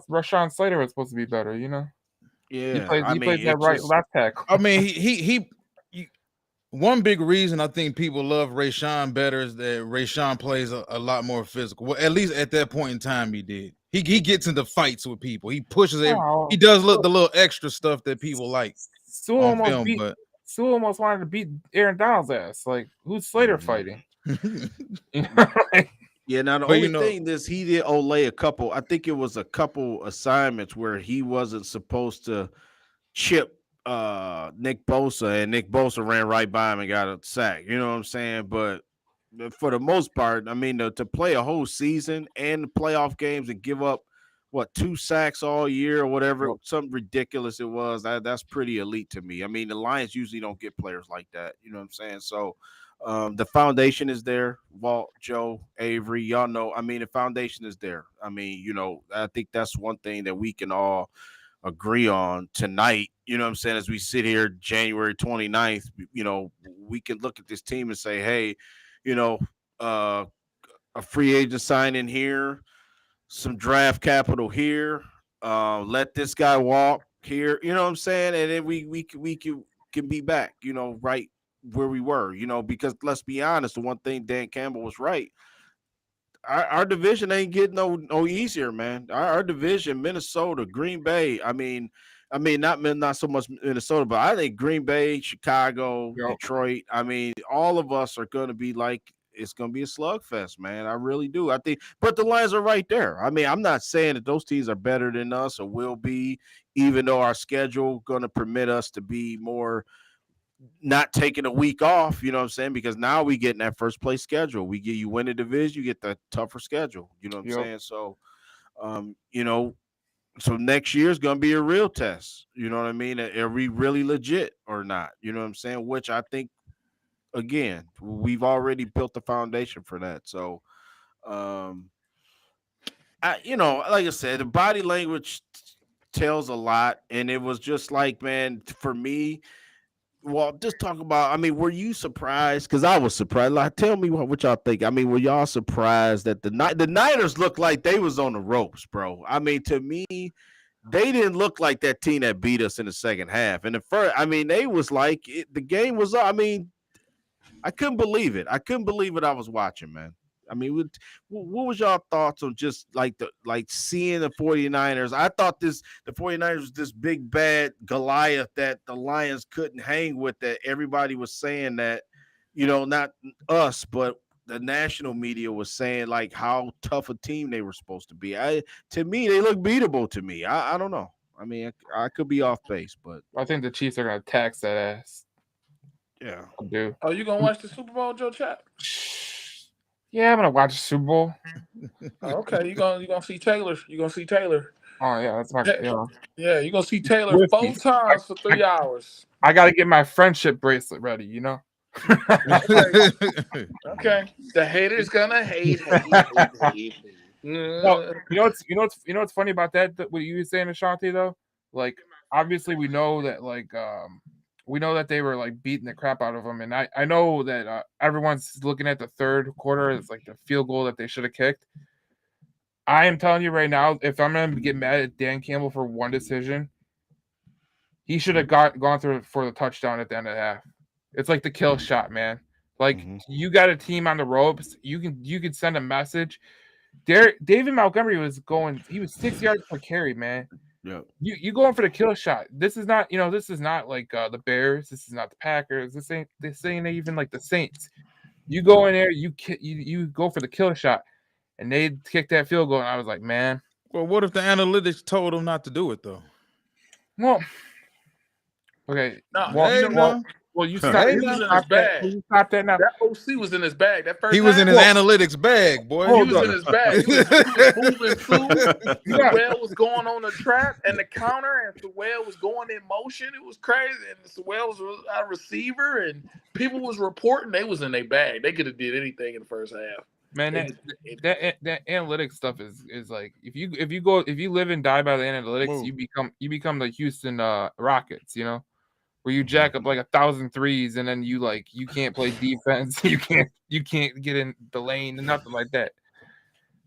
Rashawn Slater was supposed to be better. Yeah, he played that right left tackle. I mean, he one big reason I think people love Rashawn better is that Rashawn plays a lot more physical. Well, at least at that point in time, he did. He gets into fights with people. He pushes it. He does the little extra stuff that people like on film. But Sewell almost wanted to beat Aaron Donald's ass. Like, who's Slater fighting? Yeah, now the only thing is he did Olay a couple. I think it was a couple assignments where he wasn't supposed to chip Nick Bosa, and Nick Bosa ran right by him and got a sack. You know what I'm saying? But for the most part, I mean, to play a whole season and the playoff games and give up 2 sacks all year or whatever, something ridiculous it was. That's pretty elite to me. I mean, the Lions usually don't get players like that. You know what I'm saying? So the foundation is there. Walt, Joe, Avery, y'all know. I mean, the foundation is there. I mean, I think that's one thing that we can all agree on tonight. You know what I'm saying? As we sit here January 29th, we can look at this team and say, hey, a free agent signing here, some draft capital here, let this guy walk here. You know what I'm saying? And then we can be back, right where we were, because let's be honest, the one thing Dan Campbell was right. Our division ain't getting no easier, man. Our division, Minnesota, Green Bay. I mean, not so much Minnesota, but I think Green Bay, Chicago, Detroit. I mean, all of us are going to be like it's going to be a slugfest, man. I really do. I think, but the Lions are right there. I mean, I'm not saying that those teams are better than us or will be, even though our schedule going to permit us to be more. Not taking a week off, you know what I'm saying? Because now we get in that first place schedule. You win the division, you get the tougher schedule. You know what I'm saying? So, so next year is going to be a real test. You know what I mean? Are we really legit or not? You know what I'm saying? Which I think, again, we've already built the foundation for that. So, like I said, the body language tells a lot. And it was just like, man, for me, well, just talk about. I mean, were you surprised? Because I was surprised. Like, tell me what y'all think. I mean, were y'all surprised that the Niners looked like they was on the ropes, bro? I mean, to me, they didn't look like that team that beat us in the second half. And the first, I mean, they was like the game was. I mean, I couldn't believe it. I couldn't believe what I was watching, man. I mean, what was y'all thoughts on just like seeing the 49ers? I thought the 49ers was this big bad Goliath that the Lions couldn't hang with, that everybody was saying that, not us, but the national media was saying like how tough a team they were supposed to be. To me, they look beatable to me. I don't know. I mean, I could be off base, but I think the Chiefs are going to tax that ass. Yeah. Do. Oh, you gonna watch the Super Bowl, Joe Chat? Yeah, I'm gonna watch the Super Bowl. Oh, okay, you gonna see Taylor. You gonna see Taylor. Oh yeah, that's my Yeah, you gonna see Taylor Whiskey. 4 times for 3 hours. I got to get my friendship bracelet ready. You know. Okay. The haters gonna hate. No, what's funny about that? What you were saying, Ashanti, though, like obviously we know that we know that they were like beating the crap out of them, and I know that everyone's looking at the third quarter as like the field goal that they should have kicked. I am telling you right now, if I'm gonna get mad at Dan Campbell for one decision, he should have gone through for the touchdown at the end of the half. It's like the kill shot, man. Like you got a team on the ropes, you can send a message. David Montgomery was 6 yards per carry, man. Yeah. You going for the kill shot. This is not like the Bears. This is not the Packers. This ain't even like the Saints. You go in there, you go for the kill shot, and they kicked that field goal, and I was like, man. Well, what if the analytics told them not to do it though? Well, okay. Well, you stopped. He was in his bag. You stopped that now. That OC was in his bag. That first he was half, in his analytics bag, boy. He was in his bag. He was moving through. Sewell was going on the trap and the counter, and Sewell was going in motion. It was crazy. And Sewell was a receiver, and people was reporting they was in their bag. They could have did anything in the first half. Man, that analytics stuff is like if you live and die by the analytics, you become the Houston Rockets, you know, where you jack up like 1,000 threes and then you can't play defense, you can't get in the lane and nothing like that.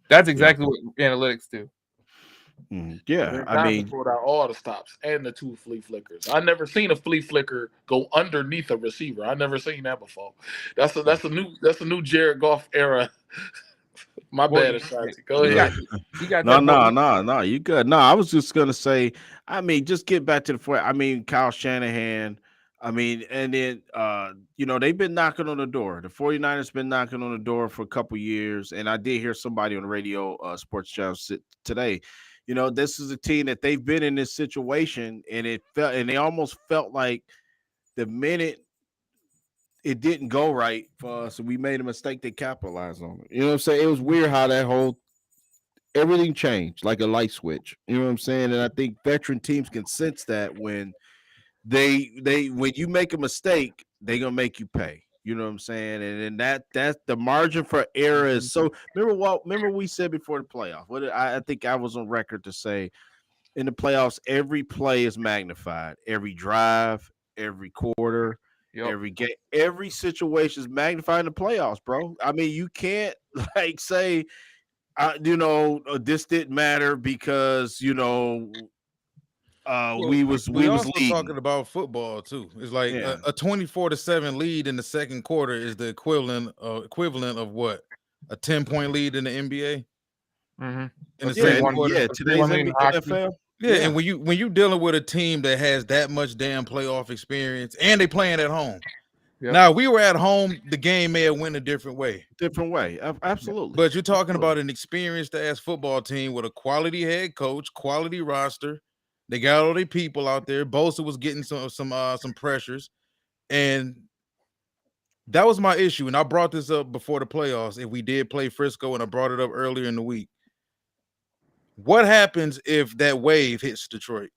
That's exactly what analytics do. Yeah, I mean, pulled out all the stops and the 2 flea flickers. I never seen a flea flicker go underneath a receiver. I never seen that before. That's a new Jared Goff era. My bad, Ashanti. Go ahead. No, you good. No, I was just gonna say, I mean, just get back to the point. I mean, Kyle Shanahan. I mean, and then they've been knocking on the door. The 49ers been knocking on the door for a couple years, and I did hear somebody on the radio sports channel today. You know, this is a team that they've been in this situation, and they almost felt like the minute it didn't go right for us, and we made a mistake, they capitalized on it. You know what I'm saying? It was weird how that everything changed like a light switch. You know what I'm saying? And I think veteran teams can sense that when when you make a mistake, they're gonna make you pay. You know what I'm saying? And then that's the margin for error is so. Remember we said before the playoff. I think I was on record to say in the playoffs, every play is magnified. Every drive, every quarter, every game, every situation is magnified in the playoffs, bro. I mean, you can't say, this didn't matter because we was also talking about football too. It's like a 24-7 lead in the second quarter is the equivalent of what, a 10-point lead in the NBA. Mm-hmm. In the second quarter, today's NFL. Yeah, and when you dealing with a team that has that much damn playoff experience and they playing at home. Yep. Now, we were at home, the game may have went a different way. Absolutely. But you're talking about an experienced ass football team with a quality head coach, quality roster. They got all their people out there. Bosa was getting some pressures, and that was my issue. And I brought this up before the playoffs. If we did play Frisco, and I brought it up earlier in the week, what happens if that wave hits Detroit?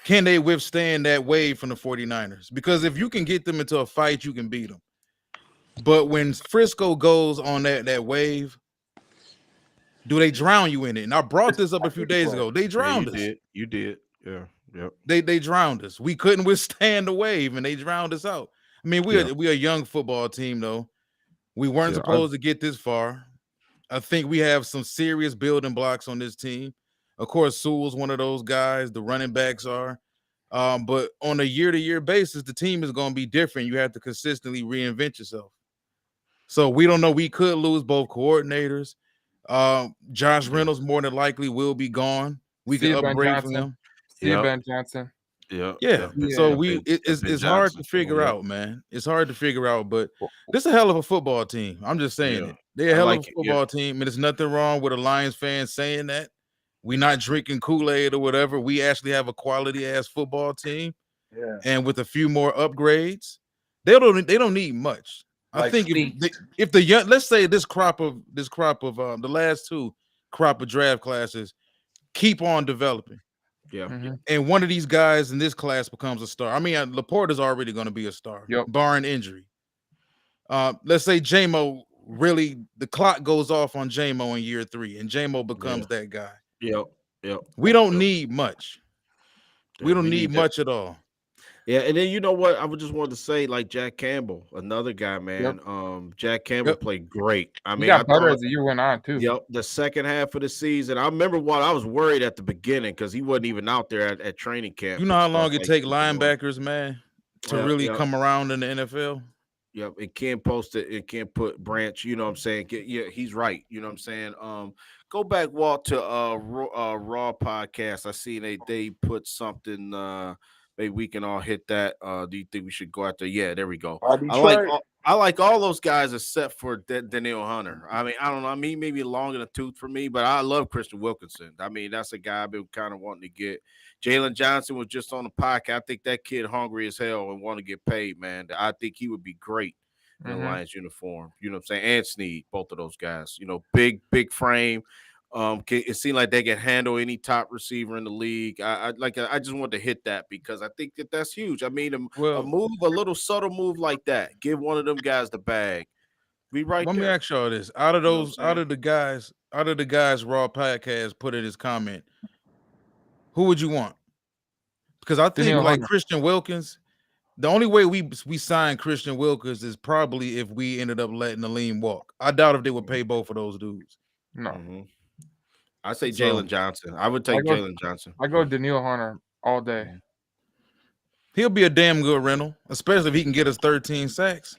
Can they withstand that wave from the 49ers? Because if you can get them into a fight, you can beat them. But when Frisco goes on that wave, do they drown you in it? And I brought this up a few days ago. They drowned us. You did. Yeah. Yep. They drowned us. We couldn't withstand the wave, and they drowned us out. I mean, we're a young football team, though. We weren't supposed to get this far. I think we have some serious building blocks on this team. Of course, Sewell's one of those guys. The running backs are. But on a year-to-year basis, the team is going to be different. You have to consistently reinvent yourself. So we don't know. We could lose both coordinators. Josh Reynolds more than likely will be gone. We can upgrade from him. Ben Johnson. Yeah. So it's hard to figure out, man. It's hard to figure out, but this is a hell of a football team. I'm just saying it. They're a hell of a football team, and there's nothing wrong with a Lions fan saying that. We're not drinking Kool-Aid or whatever. We actually have a quality-ass football team. And with a few more upgrades, I think we can They don't need much. I Like think Sneak. if the young, let's say this crop of the last two crop of draft classes keep on developing, Yeah. and one of these guys in this class becomes a star. I mean, Laporte is already going to be a star, barring injury. Let's say JMO really the clock goes off on JMO in year 3, and JMO becomes that guy. Yep. We don't need much. Yeah, We don't we need need that. much at all. Yeah, and then you know what? I would just want to say, like Jack Campbell, another guy, man. Jack Campbell played great. I He mean, I got better thought, as the year went on too. yep, the second half of the season. I remember what I was worried at the beginning because he wasn't even out there at training camp. You know and how stuff long it like take that, you know. linebackers, man, to really come around in the NFL? Yep, it can't post it. It can't put Branch. You know what I'm saying? Yeah, he's right. You know what I'm saying? Go back, Walt, to Raw podcast. I see they put something. Maybe we can all hit that. Do you think we should go out there? Yeah, there we go. Detroit. I like all those guys except for Daniil Hunter. I mean, I don't know. I mean, maybe long in the tooth for me, but I love Christian Wilkinson. I mean, that's a guy I've been kind of wanting to get. Jalen Johnson was just on the podcast. I think that kid hungry as hell and want to get paid, man. I think he would be great in a Lions uniform. You know what I'm saying? And Snead, both of those guys. You know, big frame. It seemed like they can handle any top receiver in the league. I just wanted to hit that because I think that's huge. I mean, a little subtle move like that, give one of them guys the bag. Be right. Let me ask y'all this: out of the guys Raw podcast put in his comment, who would you want? Because I think like Christian Wilkins, the only way we sign Christian Wilkins is probably if we ended up letting Aleem walk. I doubt if they would pay both of those dudes. No. I say Jalen Johnson. I would take Jalen Johnson. I go Daniil Hunter all day. He'll be a damn good rental, especially if he can get us 13 sacks.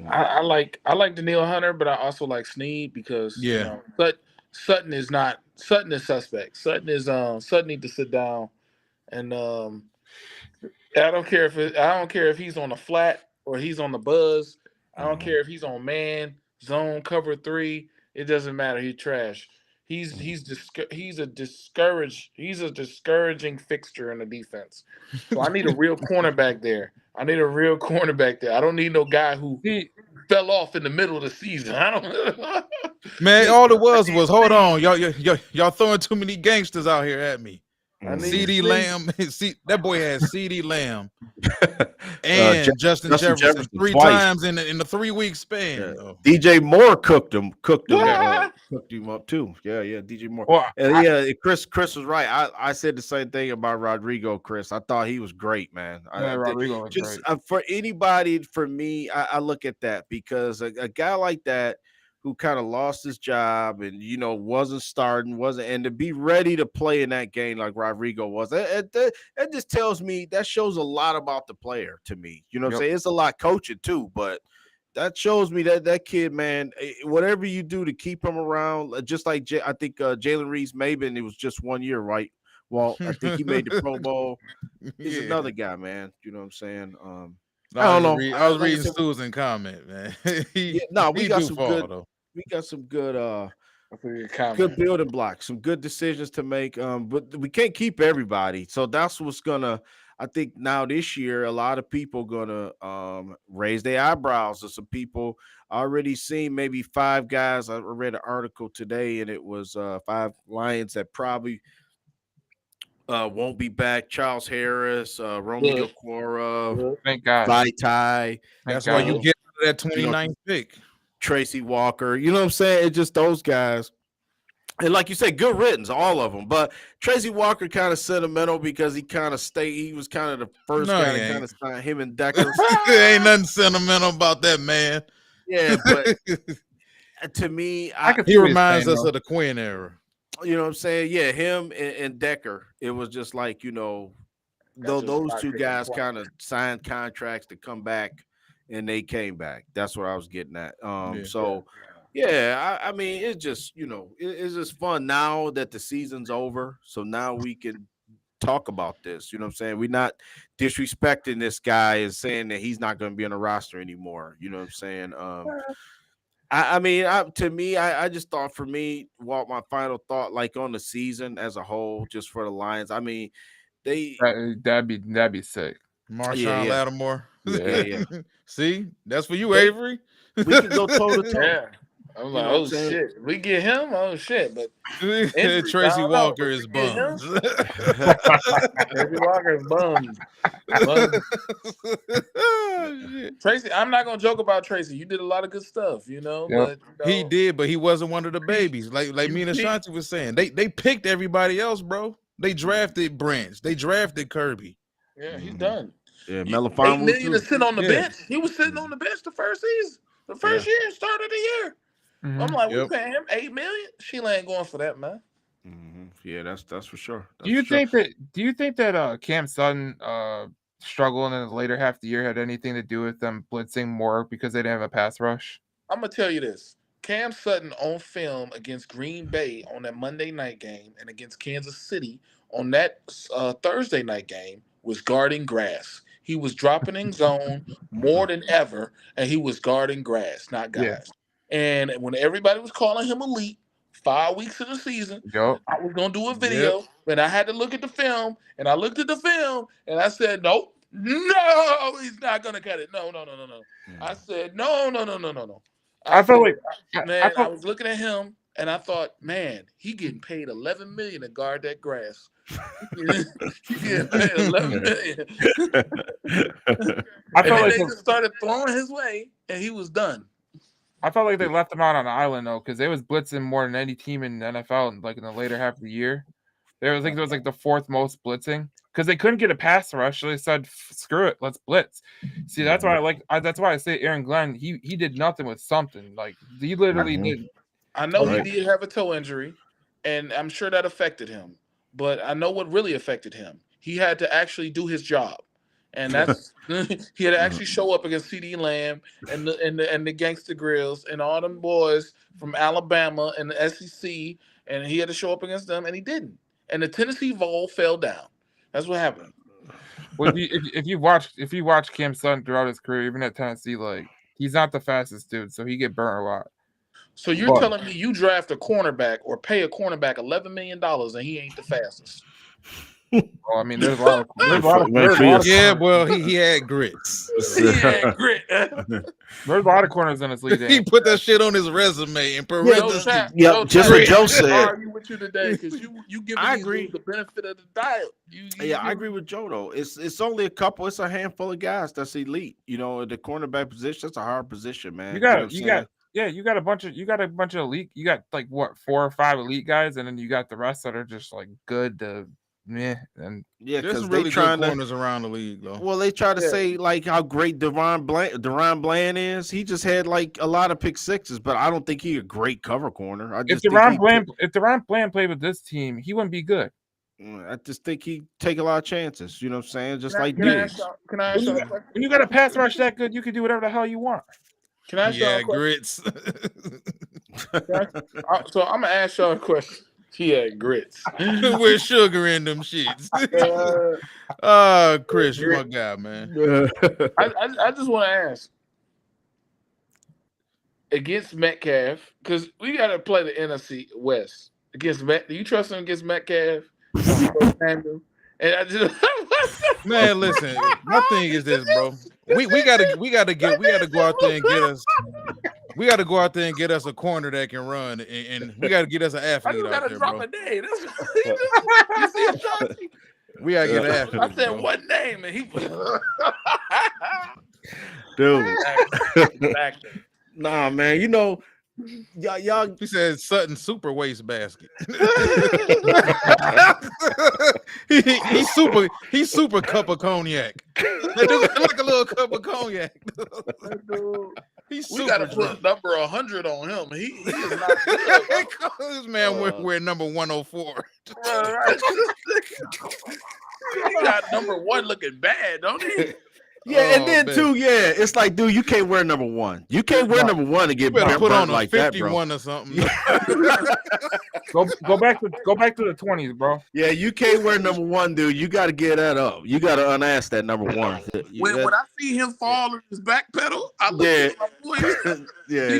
I like Daniil Hunter, but I also like Snead because but Sutton is suspect. Sutton needs to sit down, and I don't care if he's on the flat or he's on the buzz. I don't care if he's on man, zone, cover 3. It doesn't matter. He's trash. He's a discouraging fixture in the defense. So I need a real cornerback there. I don't need no guy who fell off in the middle of the season. I don't. Man, all it was hold on, y'all throwing too many gangsters out here at me. CD Lamb, that boy has CD Lamb and Justin Jefferson 3 times in the 3-week span. Yeah. DJ Moore cooked him up too. Yeah, DJ Moore. Well, Chris was right. I said the same thing about Rodrigo. Chris, I thought he was great, man. Rodrigo was great. For anybody, for me, I look at that because a guy like that, who kind of lost his job and, wasn't starting, and to be ready to play in that game like Rodrigo was, that just tells me, that shows a lot about the player to me. You know what I'm saying? It's a lot coaching too, but that shows me that kid, man, whatever you do to keep him around, just like I think Jalen Reeves-Maybin, it was just 1 year, right? Well, I think he made the Pro Bowl. He's another guy, man. You know what I'm saying? I don't know. I was reading Susan comment, man. We got some good. Though. We got some good building blocks, some good decisions to make. But we can't keep everybody. So that's what's gonna, I think now this year, a lot of people gonna raise their eyebrows. Or some people already seen maybe 5 guys. I read an article today, and it was 5 Lions that probably won't be back. Charles Harris, Romeo Quora, thank God. Vaitai. That's why you get that 29th pick. Tracy Walker, you know what I'm saying? It's just those guys. And like you said, good riddance, all of them. But Tracy Walker kind of sentimental because he kind of he was kind of the first guy to kind of sign him and Decker. There ain't nothing sentimental about that, man. Yeah, but to me, he reminds us of the Quinn era. You know what I'm saying? Yeah, him and Decker. It was just like, those 2 guys kind of signed contracts to come back. And they came back. That's what I was getting at. I mean, it's just, it's just fun now that the season's over. So now we can talk about this. You know what I'm saying? We're not disrespecting this guy and saying that he's not going to be on the roster anymore. You know what I'm saying? I just thought, for me, my final thought, like on the season as a whole, just for the Lions. I mean, that'd be sick. Marshawn Lattimore. Yeah. See, that's for you, Avery. We can go toe to toe. Yeah. I'm like, oh shit. We get him? Oh shit. But injuries, Tracy I don't know, Walker but is we get him? bummed. Tracy Walker is bummed. Tracy, I'm not gonna joke about Tracy. You did a lot of good stuff, you know. Yep. But He did, but he wasn't one of the babies. Like me and Ashanti was saying, they picked everybody else, bro. They drafted Branch. They drafted Kirby. Yeah, he's done. Yeah, $8 million to sit on the bench. He was sitting on the bench the first season, the first year, start of the year. Mhm. I'm like, we paying him $8 million. Sheila ain't going for that, man. Yeah, that's for sure. Do you think that Cam Sutton struggle in the later half of the year had anything to do with them blitzing more because they didn't have a pass rush? I'm gonna tell you this. Cam Sutton on film against Green Bay on that Monday night game and against Kansas City on that Thursday night game was guarding grass. He was dropping in zone more than ever, and he was guarding grass, not guys. Yeah. And when everybody was calling him elite, 5 weeks of the season, Yep. I was gonna do a video, but I had to look at the film, and I looked at the film, and I said, nope, no, he's not gonna cut it. No. I said, no. I was looking at him and I thought, man, he getting paid $11 million to guard that grass. He getting paid $11 million. I felt like they just started throwing his way, and he was done. I felt like they left him out on the island though, because they was blitzing more than any team in the NFL, like in the later half of the year. There was like the fourth most blitzing because they couldn't get a pass rush, so they said, "Screw it, let's blitz." See, that's why that's why I say Aaron Glenn. He did nothing with something. Like he literally did. I know he did have a toe injury, and I'm sure that affected him. But I know what really affected him. He had to actually do his job, and that's he had to actually show up against CD Lamb and the Gangsta Grills and all them boys from Alabama and the SEC, and he had to show up against them, and he didn't. And the Tennessee Vol fell down. That's what happened. Well, if you watch Cam Sutton throughout his career, even at Tennessee, like he's not the fastest dude, so he get burnt a lot. So you're telling me you draft a cornerback or pay a cornerback $11 million and he ain't the fastest? Well, I mean, there's a lot of yeah. Well, he had grits. He had grit. There's a lot of corners in this league. He put that shit on his resume and just what Joe said. I argue with you today because you give me the benefit of the doubt. I agree with Joe though. It's only a couple. It's a handful of guys that's elite. You know, the cornerback position. That's a hard position, man. You got a bunch of elite. You got like what 4 or 5 elite guys, and then you got the rest that are just like good to meh. And there's some really good corners around the league though. Well, they try to say like how great Deron Bland is. He just had like a lot of pick sixes, but I don't think he's a great cover corner. If Deron Bland played with this team, he wouldn't be good. I just think he take a lot of chances. You know what I'm saying? Just like Diggs. Can I ask you? When you got a pass rush that good, you can do whatever the hell you want. Can I ask y'all a question? Grits. So I'm gonna ask y'all a question. He had grits. With sugar in them shits. Chris, you my guy, man. I just want to ask against Metcalf because we got to play the NFC West against Met. Do you trust him against Metcalf? And I just man, listen. My thing is this, bro. We gotta go out there and get us. We got to go out there and get us a corner that can run, and we got to get us an athlete out there, bro. A name. You see Ashanti? We got to get an athlete. I said one name, and he dude. Nah, man. You know, y'all. He said Sutton super waste basket. He's super cup of cognac. Like a little cup of cognac. We got to put number 100 on him. He is not good. This man we're number 104. Right. He got number 1 looking bad, don't he? Yeah, and then too, it's like, dude, you can't wear number 1. You can't wear number 1 and get put on like 51 that, bro. or something. go back to the 20s, bro. Yeah, you can't wear number 1, dude. You got to get that up. You got to unask that number 1. When I see him fall in his back pedal, I look at my boy. He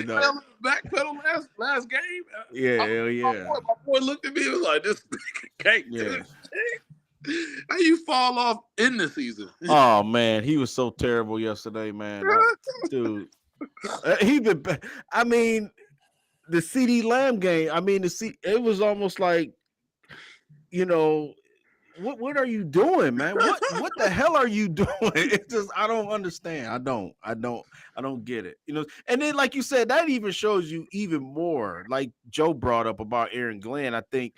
fell in his back pedal last game. Yeah, hell yeah. My boy looked at me and was like, "This can't do it." How you fall off in the season? Oh man, he was so terrible yesterday, man. Dude, I mean, the CD Lamb game. I mean, it was almost like, what are you doing, man? What the hell are you doing? It's just I don't understand. I don't get it. And then like you said, that even shows you even more. Like Joe brought up about Aaron Glenn. I think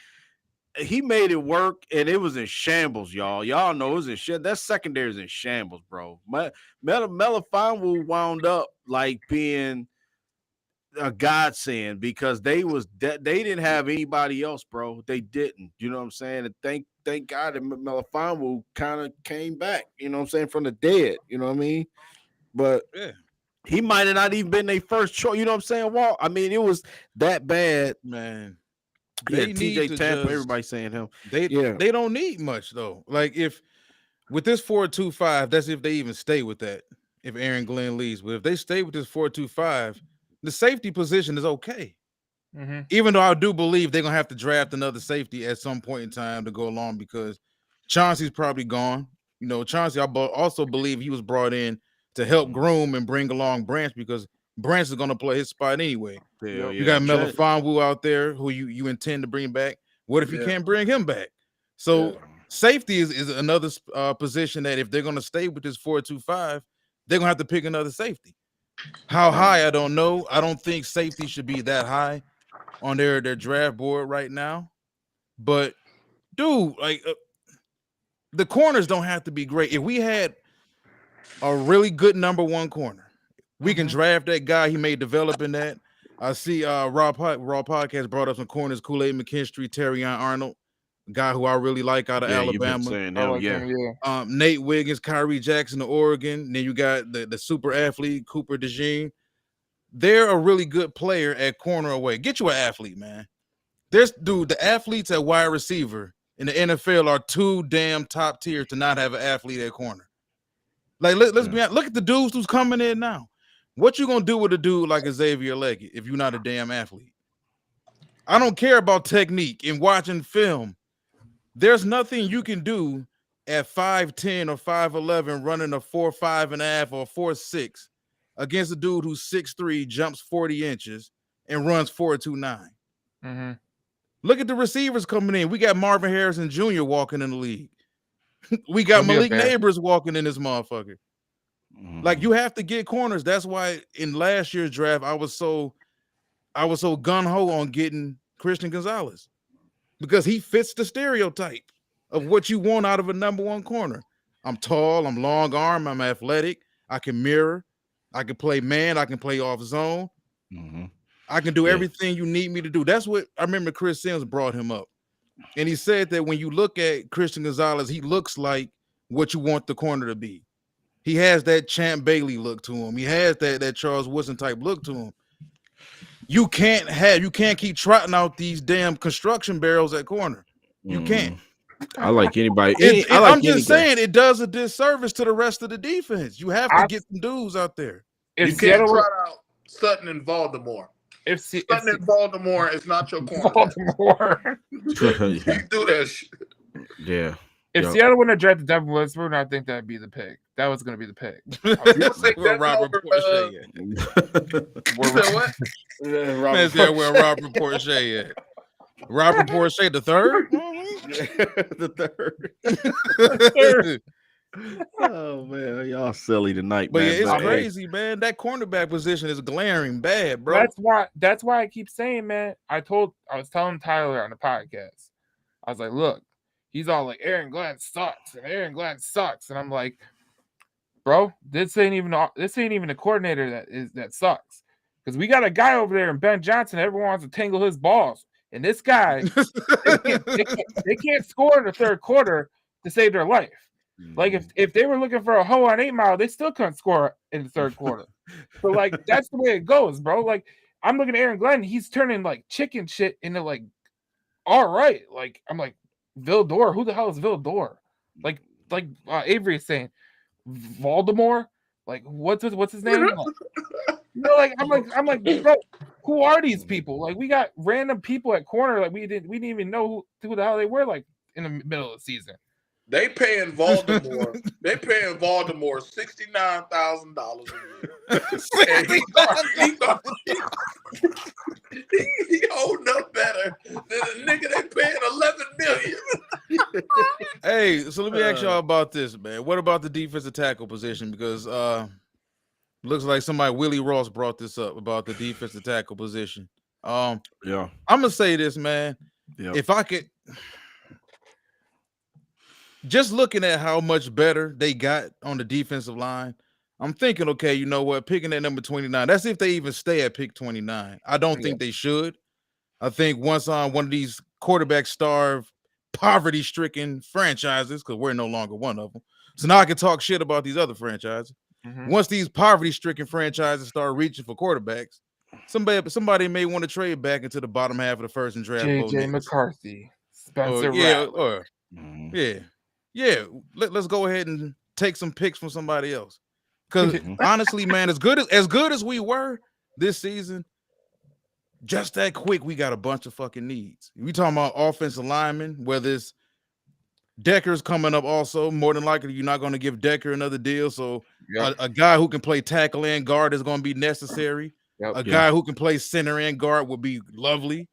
he made it work, and it was in shambles, y'all. Y'all know it was in shit. That secondary is in shambles, bro. Melifonwu wound up like being a godsend because they didn't have anybody else, bro. They didn't. You know what I'm saying? And thank God that Melifonwu kind of came back. You know what I'm saying, from the dead. You know what I mean? But Yeah. he might have not even been their first choice. You know what I'm saying, Walt? I mean, it was that bad, man. They TJ Tampa, everybody saying him. They don't need much though. Like if with this 4-2-5, that's if they even stay with that. If Aaron Glenn leaves, but if they stay with this 4-2-5, the safety position is okay. Mm-hmm. Even though I do believe they're gonna have to draft another safety at some point in time to go along because Chauncey's probably gone. Chauncey, I also believe he was brought in to help groom and bring along Branch because Branch is gonna play his spot anyway. You got Melifonwu out there who you intend to bring back. What if you can't bring him back? So safety is another position that if they're gonna stay with this 4-2-5, they're gonna have to pick another safety. How high, I don't know. I don't think safety should be that high on their draft board right now. But dude, like the corners don't have to be great. If we had a really good number one corner, we can draft that guy. He may develop in that. I see Raw Podcast brought up some corners, Kool-Aid McKinstry, Terrion Arnold, a guy who I really like out of Alabama. You've been saying him, Nate Wiggins, Kyrie Jackson of Oregon. Then you got the super athlete, Cooper DeJean. They're a really good player at corner away. Get you an athlete, man. The athletes at wide receiver in the NFL are too damn top tier to not have an athlete at corner. Like, let's be honest. Look at the dudes who's coming in now. What you gonna do with a dude like Xavier Leggett if you're not a damn athlete? I don't care about technique and watching film. There's nothing you can do at 5'10" or 5'11", running a 4.5.5 or 4.6 against a dude who's 6'3", jumps 40 inches, and runs 4.29. Mm-hmm. Look at the receivers coming in. We got Marvin Harrison Jr. walking in the league. We got Malik Neighbors walking in this motherfucker. Like, you have to get corners. That's why in last year's draft, I was so gung-ho on getting Christian Gonzalez because he fits the stereotype of what you want out of a number one corner. I'm tall, I'm long arm, I'm athletic, I can mirror, I can play man, I can play off zone. I can do everything you need me to do. That's what I remember Chris Sims brought him up. And he said that when you look at Christian Gonzalez, he looks like what you want the corner to be. He has that Champ Bailey look to him. He has that Charles Woodson type look to him. You can't keep trotting out these damn construction barrels at corner. You can't. I like anybody. I'm just saying it does a disservice to the rest of the defense. You have to get some dudes out there. You can't trot out Sutton and Baltimore. If Sutton and Baltimore is not your corner, Baltimore. You do that shit. Yeah. If Seattle wouldn't have drafted Devin Witherspoon, I think that'd be the pick. That was going to be the pick. Where Robert Porsche at? What? Man said where Robert Porsche at? Robert Porsche the third? The third. Oh man, y'all silly tonight, but man. Yeah, it's crazy, man. That cornerback position is glaring bad, bro. That's why I keep saying, man. I was telling Tyler on the podcast. I was like, look, he's all like, Aaron Glenn sucks, and I'm like, bro, this ain't even a coordinator that sucks, because we got a guy over there in Ben Johnson. Everyone wants to tangle his balls, and this guy, they can't score in the third quarter to save their life. Like if they were looking for a hoe on 8 Mile, they still couldn't score in the third quarter. So like that's the way it goes, bro. Like I'm looking at Aaron Glenn, he's turning like chicken shit into like all right. Like I'm like Vildor, who the hell is Vildor? Like Avery is saying, Voldemort. Like what's his name? Like, I'm like, bro, who are these people? Like we got random people at corner. Like we didn't even know who the hell they were. Like in the middle of the season. They paying Baltimore. They paying Baltimore $69,000 a year, and he holding up better than a nigga they paying $11 million. Hey, so let me ask y'all about this, man. What about the defensive tackle position? Because looks like somebody, Willie Ross, brought this up about the defensive tackle position. Yeah, I'm gonna say this, man. yeah. If I could, just looking at how much better they got on the defensive line, I'm thinking, okay, you know what? Picking at number 29. That's if they even stay at pick 29. I don't think they should. I think once on one of these quarterback-starved, poverty-stricken franchises, because we're no longer one of them. So now I can talk shit about these other franchises. Once these poverty-stricken franchises start reaching for quarterbacks, somebody may want to trade back into the bottom half of the first and draft J.J. McCarthy, Spencer Rattler. Let's go ahead and take some picks from somebody else. Because honestly, man, as good as we were this season, just that quick, we got a bunch of fucking needs. We talking about offensive linemen, whether it's Decker's coming up also. More than likely, you're not going to give Decker another deal. So a guy who can play tackle and guard is going to be necessary. A guy who can play center and guard would be lovely.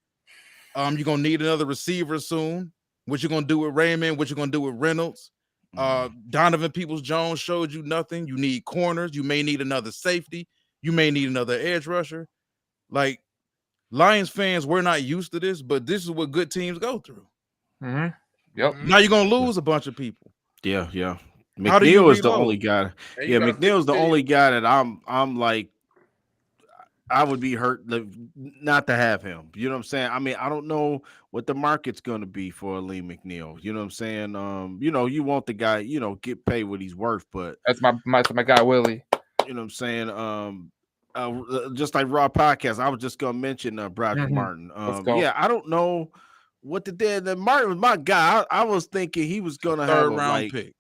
You're going to need another receiver soon. What you going to do with Raymond? What you going to do with Reynolds? Donovan Peoples-Jones showed you nothing. You need corners. You may need another safety. You may need another edge rusher. Like, Lions fans, we're not used to this, but this is what good teams go through. Now you're gonna lose a bunch of people. Yeah. McNeil is the only guy. Yeah, McNeil is the only guy that I'm like, I would be hurt not to have him. You know what I'm saying? I mean, I don't know what the market's gonna be for Lee McNeil. You know what I'm saying? You want the guy, get paid what he's worth, but that's my guy Willie. You know what I'm saying? Just like Raw Podcast, I was just gonna mention Broderick Martin. I don't know what the Martin was my guy. I was thinking he was gonna have a round pick.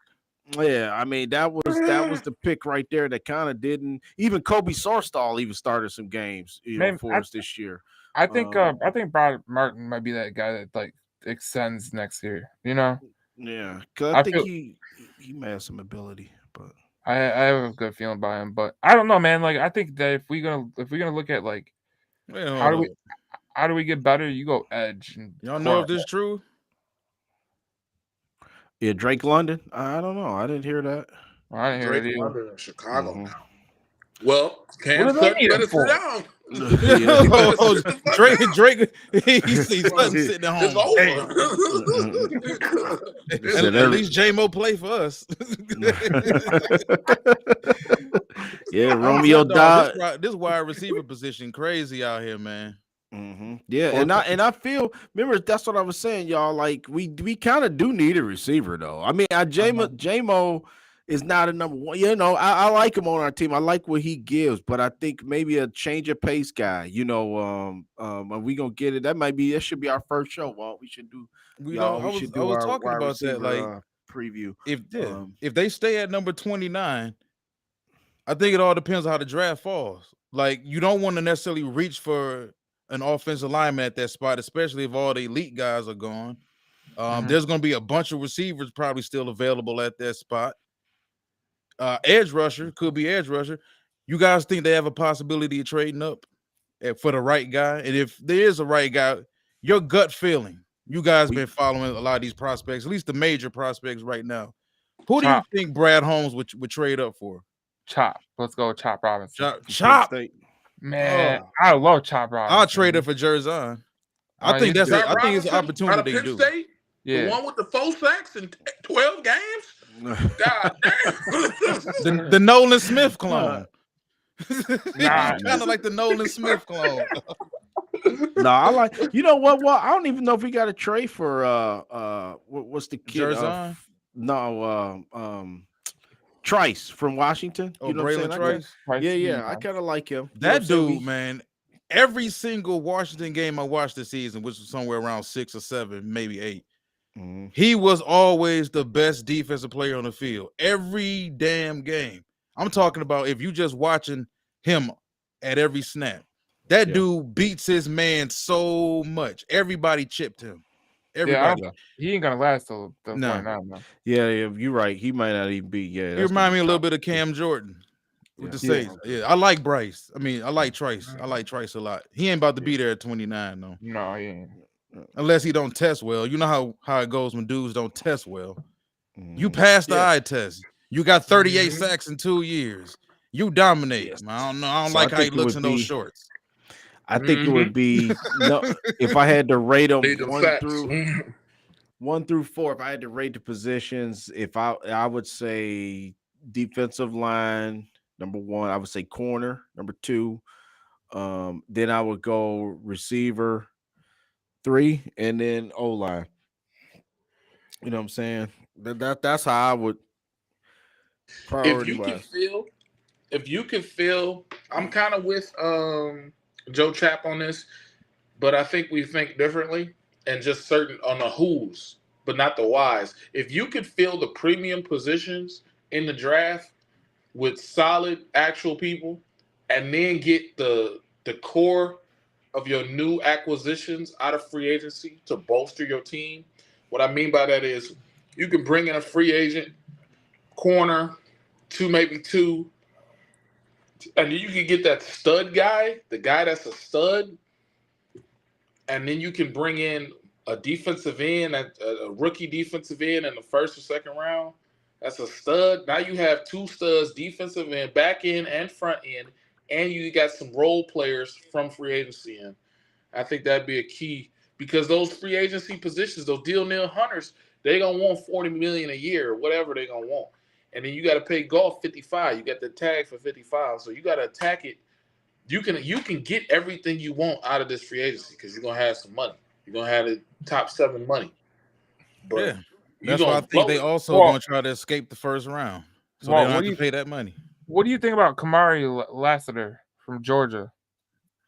Yeah, I mean that was the pick right there that kind of didn't. Even Kobe Sarsdal even started some games for us this year. I think Broderick Martin might be that guy that like extends next year. Yeah, because I think he may have some ability, but. I have a good feeling about him, but I don't know, man. Like, I think that if we're gonna look at like how do we get better, you go edge. Y'all know if this is true? Yeah, Drake London. I don't know. I didn't hear that. I didn't hear Drake it London in Chicago now. Well, Cam Sutton better sit down. Drake, he's sitting at home. It's over. At least J-Mo play for us. Romeo died. This wide receiver position crazy out here, man. Yeah, and I feel. Remember, that's what I was saying, y'all. Like we kind of do need a receiver, though. I mean, J-Mo is not a number one. I like him on our team. I like what he gives, but I think maybe a change of pace guy. Are we gonna get it? That should be our first show. Walt. We should do. I was talking about that, like preview. If they stay at number 29, I think it all depends on how the draft falls. Like, you don't want to necessarily reach for an offensive lineman at that spot, especially if all the elite guys are gone. There's going to be a bunch of receivers probably still available at that spot. Edge rusher could be edge rusher. You guys think they have a possibility of trading up for the right guy? And if there is a right guy, your gut feeling, you guys been following a lot of these prospects, at least the major prospects right now. Who do you think Brad Holmes would trade up for? Chop. Let's go with Chop Robinson. Chop. Man, I love Chop Robinson. I'll trade it for Jerzon. I think it's an opportunity to do. State? Yeah. The one with the 4 sacks in 12 games? God damn. the Nolan Smith clone. Kind of like the Nolan Smith clone. No, I like. You know what? Well, I don't even know if we got a trade for what's the kid? Jerzon? Trice from Washington. You know what I'm saying? Trice? Yeah. I kind of like him. That dude, man. Every single Washington game I watched this season, which was somewhere around 6 or 7, maybe 8. He was always the best defensive player on the field. Every damn game. I'm talking about if you just watching him at every snap. That dude beats his man so much. Everybody chipped him. Everybody. He ain't gonna last till the No. 49, man. Yeah, you're right. He might not even be. Yeah, He that's remind gonna me be a little tough. bit of Cam Jordan with the Yeah. Saints. Yeah, I like Bryce. I mean, I like Trice. I like Trice a lot. He ain't about to be there at 29 though. No, he ain't. Unless he don't test well. You know how it goes when dudes don't test well. You Mhm. passed the eye test. You got 38 Mhm. sacks in 2 years. You dominate. Yes. I don't know. I don't So I like how he think it looks would in those be. shorts. I think it would be no. If I had to rate them Need them sacks. Mhm. 1 through 4, if I had to rate the positions, if I would say defensive line number 1, I would say corner number 2, then I would go receiver 3, and then O line. You know what I'm saying? That's how I would If priority you can wise. feel, I'm kind of with Joe Chap on this, but I think we think differently and just certain on the who's, but not the whys. If you could fill the premium positions in the draft with solid actual people, and then get the core of your new acquisitions out of free agency to bolster your team. What I mean by that is you can bring in a free agent corner, maybe two, and then you can get that stud guy, the guy that's a stud, and then you can bring in a defensive end, a rookie defensive end in the first or second round. That's a stud. Now you have 2 studs, defensive end, back end, and front end, and you got some role players from free agency in. I think that'd be a key because those free agency positions, those deal nil hunters, they gonna want $40 million a year or whatever they gonna want, and then you got to pay golf 55. You got the tag for 55, so you got to attack it. You can get everything you want out of this free agency because you're gonna have some money. You're gonna have the top 7 money, but Yeah. you That's why I gonna think blow they it. also gonna try to escape the first round. So they don't have to pay that money. What do you think about Kamari Lassiter from Georgia?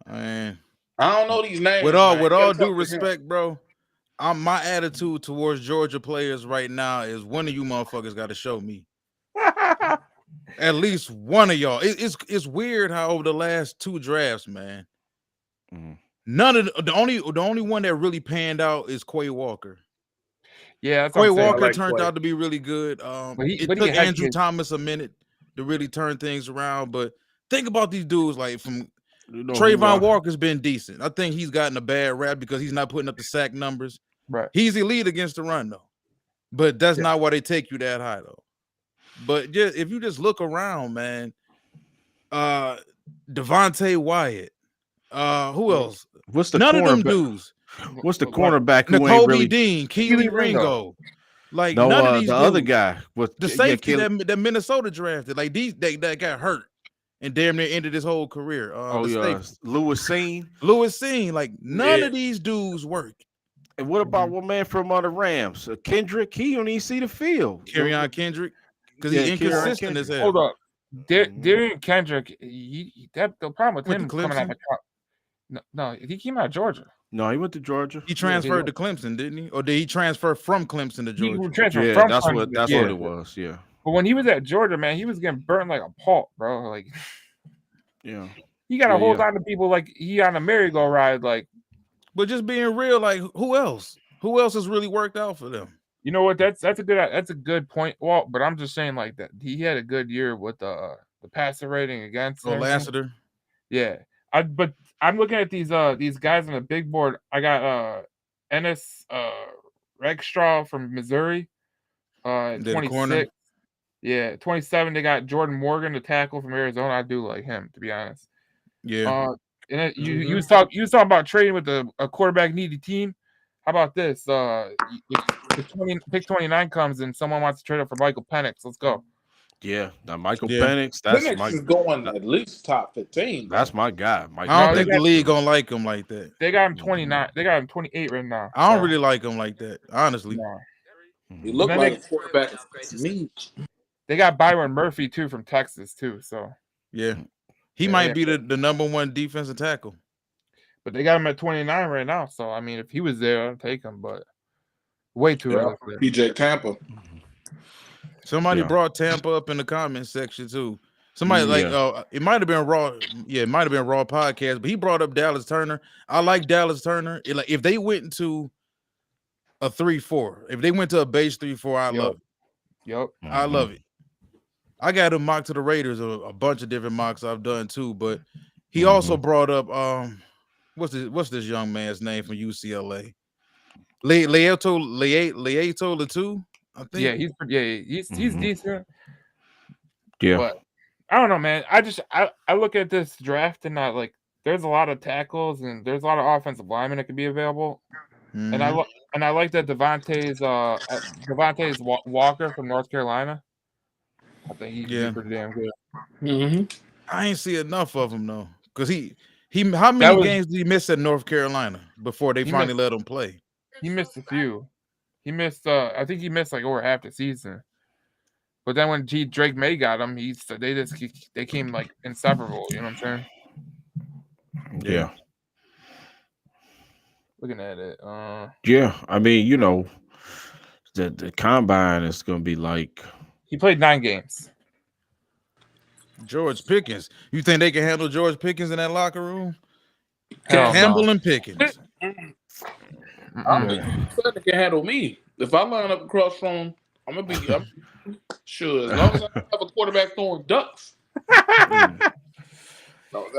Man, I don't know these names. with man. You gotta all talk due to him. respect, bro, my attitude towards Georgia players right now is one of you motherfuckers got to show me. At least one of y'all. It's weird how over the last 2 drafts, man, none of the only one that really panned out is Quay Walker. Yeah, that's Quay what I'm saying. Walker turned out to be really good. It took Andrew Thomas a minute to really turn things around, but think about these dudes like from Trayvon Walker's been decent. I think he's gotten a bad rap because he's not putting up the sack numbers. Right. He's elite against the run though, but that's not why they take you that high though. But just if you just look around, man, Devontae Wyatt, who else? What's the none of them cornerback? dudes? What's the cornerback who ain't Nicole really? Dean, Keely Ringo. Like No, none of these the dudes. other guy with The safety that Minnesota drafted, like these that got hurt and damn near ended his whole career. Lewis Seen. Like none of these dudes work. And what about one man from the Rams, Kendrick? He don't even see the field. Kerryon Kendrick, because he's inconsistent as hell. Hold up, Darian Kendrick. The problem with him coming out of no, he came out of Georgia. No, he went to Georgia. He transferred to Clemson, didn't he? Or did he transfer from Clemson to Georgia? He transferred from that's Clemson what it was. Yeah. But when he was at Georgia, man, he was getting burnt like a pulp, bro. Like, yeah, he got to hold on to people like he on a merry-go-round, like. But just being real, like who else? Who else has really worked out for them? You know what? That's a good point, Walt. But I'm just saying, like that he had a good year with the passer rating against. Lassiter. Yeah, but I'm looking at these guys on the big board. I got Ennis Regstraw from Missouri, 26. Yeah, 27. They got Jordan Morgan, the tackle from Arizona. I do like him, to be honest. Yeah. And then you was talking about trading with a quarterback needy team. How about this? If pick 29 comes and someone wants to trade up for Michael Penix, let's go. Yeah, now Michael Penix. Penix is going at least top 15. That's my guy. I don't think the league gonna like him like that. They got him 29. They got him 28 right now. I don't really like him like that, honestly. He looked like a quarterback to me. They got Byron Murphy too from Texas too. So yeah, he might be the number 1 defensive tackle. But they got him at 29 right now. So I mean, if he was there, I'd take him. But way too early. PJ Tampa. Somebody brought Tampa up in the comment section too. Somebody it might have been Raw. Yeah, it might have been Raw podcast, but he brought up Dallas Turner. I like Dallas Turner. If they went into a 3-4. If they went to a base 3-4, I love it. Yep. I love it. I got him mocked to the Raiders, a bunch of different mocks I've done too. But he also brought up what's this young man's name from UCLA? Leato Latu, I think. Yeah, he's decent. Yeah. But I don't know, man. I look at this draft and I like there's a lot of tackles and there's a lot of offensive linemen that could be available. And I like that Devontae's Walker from North Carolina. I think he's pretty damn good. I ain't see enough of him though, because he how many games did he miss at North Carolina before they finally let him play? He missed a few. He missed. I think he missed like over half the season. But then when Drake May got him, they came like inseparable. You know what I'm saying? Yeah. Looking at it. Yeah, I mean, you know, the combine is going to be like. He played 9 games. George Pickens. You think they can handle George Pickens in that locker room? Hell and Pickens. I don't think they can handle me. If I line up across from, I'm sure. As long as I have a quarterback throwing ducks. I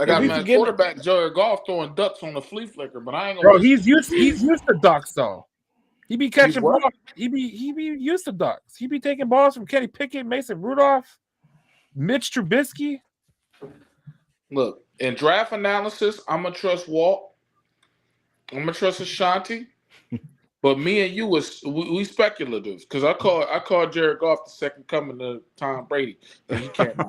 got my quarterback Jared Goff throwing ducks on the flea flicker, but I ain't gonna. Bro, he's used to ducks though. He be catching balls. He be used to ducks. He be taking balls from Kenny Pickett, Mason Rudolph, Mitch Trubisky. Look, in draft analysis, I'm gonna trust Walt. I'm gonna trust Ashanti. But me and you we speculative because I called Jared Goff the second coming of Tom Brady. And he can't. Wait.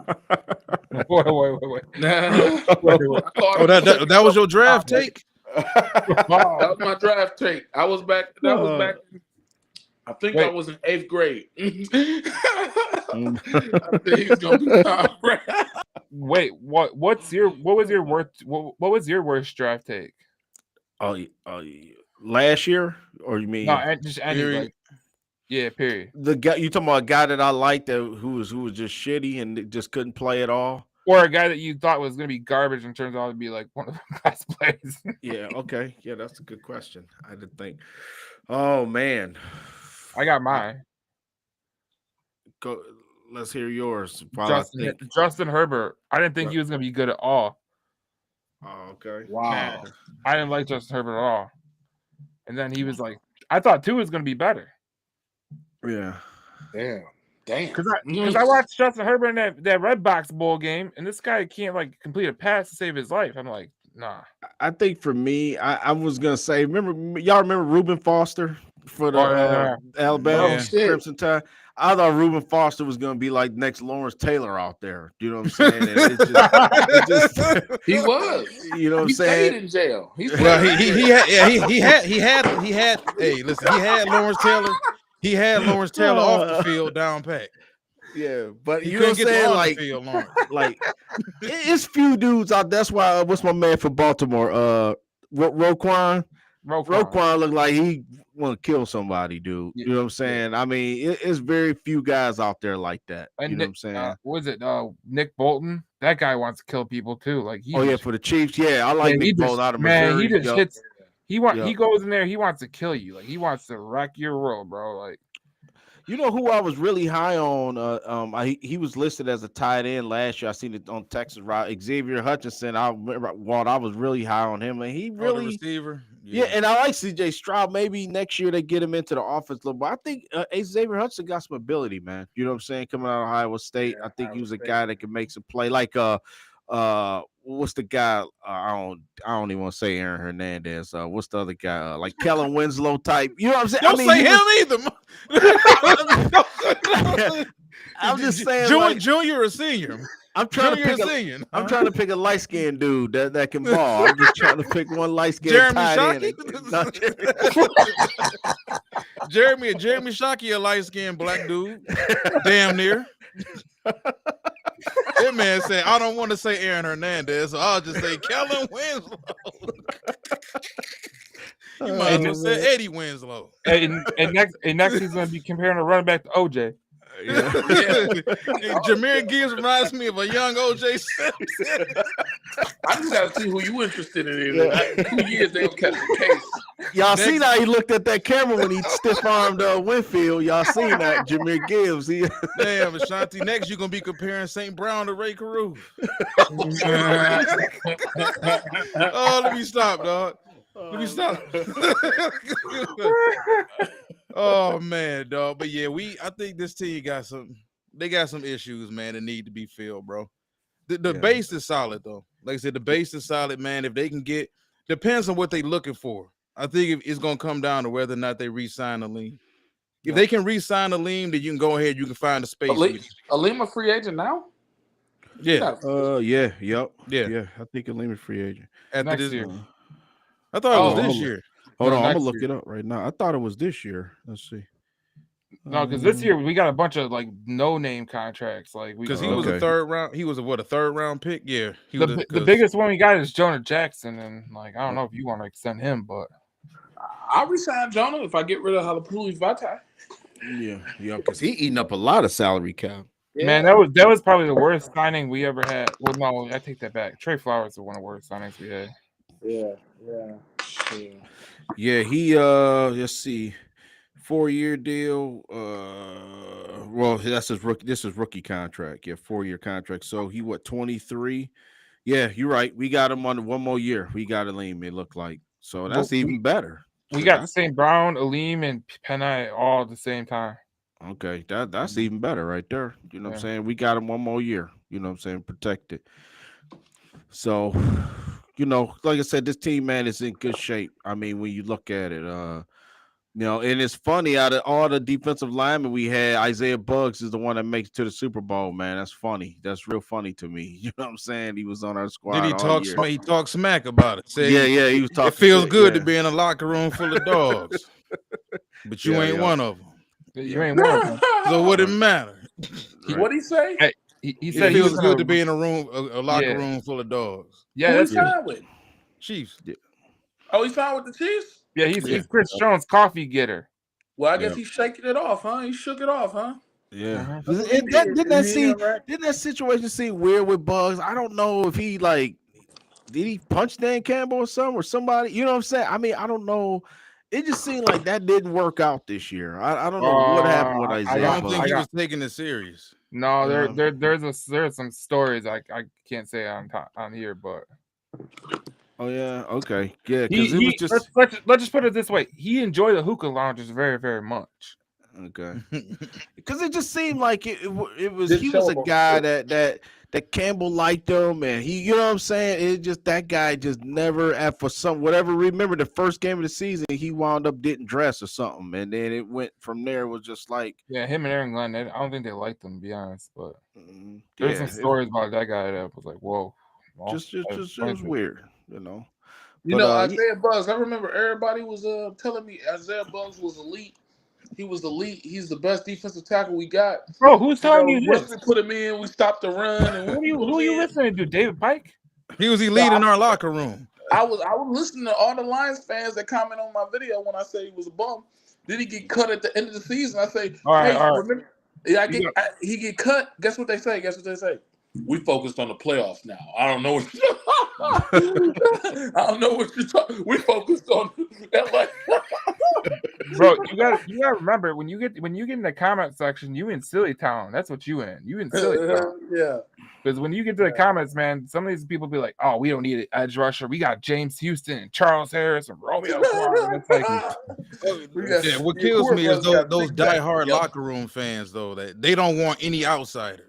That was your draft take? That was my draft take. I was back. I think I was in 8th grade. I think he's gonna be Tom Brady. Wait, what was your worst draft take? Last year, or you mean? No, just any. Like, yeah, period. The guy you talking about, a guy that I liked who was just shitty and just couldn't play at all, or a guy that you thought was going to be garbage and turns out to be like one of the best plays. Yeah. Okay. Yeah, that's a good question. I didn't think. Oh man, I got mine. Go. Let's hear yours. Justin Herbert. I didn't think he was going to be good at all. Oh, okay. Wow. I didn't like Justin Herbert at all. And then he was like, I thought Tua was going to be better. Yeah. Damn. Because I watched Justin Herbert in that Red Box Bowl game, and this guy can't like complete a pass to save his life. I'm like, nah. I think for me, I was gonna say, y'all remember Reuben Foster for the Alabama Crimson Tide? I thought Reuben Foster was gonna be like next Lawrence Taylor out there. Do you know what I'm saying? He was. You know what I'm saying? He stayed in jail. He had. Hey, listen, he had Lawrence Taylor. He had Lawrence Taylor off the field down pat. Yeah, but you know what I'm saying? Like it's few dudes out. That's why. What's my man for Baltimore? Roquan. Roquan looked like he want to kill somebody, dude. You know what I'm saying? I mean, it's very few guys out there like that. And you know what I'm saying? Was it Nick Bolton? That guy wants to kill people too. Like for the Chiefs. Yeah, I like Nick Bolton out of Missouri. Man, he just hits. He goes in there. He wants to kill you. Like he wants to wreck your world, bro. Like. You know who I was really high on? He was listed as a tight end last year. I seen it on Texas. Xavier Hutchinson. I remember Walt. I was really high on him, and he really the receiver. Yeah, and I like CJ Stroud. Maybe next year they get him into the offense a little bit. I think Xavier Hutchinson got some ability, man. You know what I'm saying? Coming out of Iowa State, I think he was a guy that can make some play. Like what's the guy? I don't even want to say Aaron Hernandez. What's the other guy? Like Kellen Winslow type. You know what I'm saying? Don't say him either. I'm just saying, junior or senior. I'm trying to pick a light skinned dude that can ball. I'm just trying to pick one light skinned tight end. Jeremy Shockey, a light skinned black dude, damn near. That man said, "I don't want to say Aaron Hernandez, so I'll just say Kellen Winslow." You might as well say Eddie Winslow. And next he's going to be comparing a running back to OJ. Yeah. Hey, Jameer Gibbs reminds me of a young O.J. Simpson. I just got to see who you interested in. In 2 years, they'll catch the case. Y'all seen how he looked at that camera when he stiff-armed Winfield. Y'all seen that, Jameer Gibbs. Damn, Ashanti, next you're going to be comparing St. Brown to Ray Carew. Oh, let me stop, dog. Let me stop. Oh, man, dog. But yeah, I think this team got some issues, man, that need to be filled, bro. The base is solid, though. Like I said, the base is solid, man. If they can depends on what they're looking for. I think it's going to come down to whether or not they re-sign Aleem. If they can re-sign Aleem, then you can go ahead. You can find a space. Aleem a free agent now? Yeah. Yeah. I think Aleem is free agent. After Next this year. I thought it was this year. Hold on, I'm next gonna look year. it up right now. I thought it was this year. Let's see. No, because this year we got a bunch of like no-name contracts. Like because he was a third round. He was a third round pick. Yeah, the biggest one we got is Jonah Jackson, and like I don't know if you want to extend him, but I'll resign Jonah if I get rid of Halapuli Vitae. Yeah, because he eating up a lot of salary cap. Yeah. Man, that was probably the worst signing we ever had. Well, no, I take that back. Trey Flowers was one of the worst signings we had. Yeah. He let's see, 4-year deal. Well, that's his rookie. This is rookie contract. Yeah, 4-year contract. So he 23? Yeah, you're right. We got him on 1 more year. We got Aleem. It looked like so that's even better. We got St. Brown, Aleem, and Penai all at the same time. Okay, that's even better right there. You know what I'm saying? We got him 1 more year. You know what I'm saying? Protected. So, like I said, this team, man, is in good shape. I mean, when you look at it, and it's funny, out of all the defensive linemen we had, Isaiah Buggs is the one that makes it to the Super Bowl, man. That's funny. That's real funny to me. You know what I'm saying? He was on our squad. Did he all year. He talked smack about it. Said he was talking. It feels good to be in a locker room full of dogs, but you ain't one of them. You ain't one of them. So what it matter? What'd he say? Hey, he said it feels good to be in a locker room full of dogs. Yeah, who he signed with? Chiefs. Yeah. Oh, he signed with the Chiefs? Yeah, he's Chris Jones' coffee getter. Well, I guess he's shaking it off, huh? He shook it off, huh? Yeah. Didn't that situation seem weird with Buggs? I don't know if he did he punch Dan Campbell or somebody? You know what I'm saying? I mean, I don't know. It just seemed like that didn't work out this year. I don't know what happened with Isaiah. I don't think he was taking it serious. No, there's some stories I can't say on here, but. Oh yeah, okay, yeah. Because it was just let's just put it this way: he enjoyed the hookah lounges very, very much. Okay, because it just seemed like he was a guy that Campbell liked him, and he, you know what I'm saying? It just that guy just never, for whatever. Remember the first game of the season, he wound up didn't dress or something, and then it went from there. It was just like him and Aaron Glenn. I don't think they liked him, to be honest, but there's some stories about that guy that was like, whoa, just it was weird, Isaiah Buggs. I remember everybody was telling me Isaiah Buggs was elite. He was elite. He's the best defensive tackle we got. Bro, who's telling you this? We put him in. We stopped the run. And who are you listening to? David Pike? He was elite in our locker room. I was listening to all the Lions fans that comment on my video when I say he was a bum. Then he get cut at the end of the season. I say, all right. Remember? Yeah, he get cut. Guess what they say? We focused on the playoffs now. I don't know what you're talking. We focused on LA. Bro, you gotta remember when you get in the comment section, you in silly town. That's what you in. You in silly town. Yeah. Because when you get to the comments, man, some of these people be like, "Oh, we don't need an edge rusher. We got James Houston and Charles Harris and Romeo." It's like, what kills me is those diehard locker room fans, though, that they don't want any outsiders.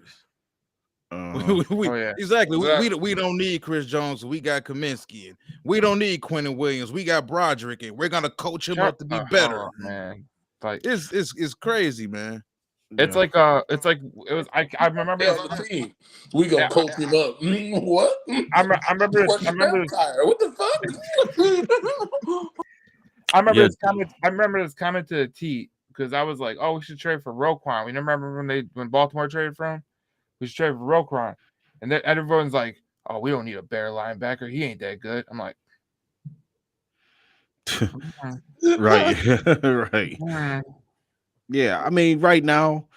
Exactly. We don't need Chris Jones. We got Kaminsky, and we don't need Quentin Williams. We got Broderick, and we're gonna coach him up to be better. Man, like it's crazy, man. It's like it was. I remember the team. We gonna coach him up. What? I remember. What the fuck? I remember this comment. I remember this comment to the T because I was like, "Oh, we should trade for Roquan." We remember when Baltimore traded for him. We should trade for Roquan. And then everyone's like, "Oh, we don't need a bear linebacker. He ain't that good." I'm like, right. Yeah. I mean, right now,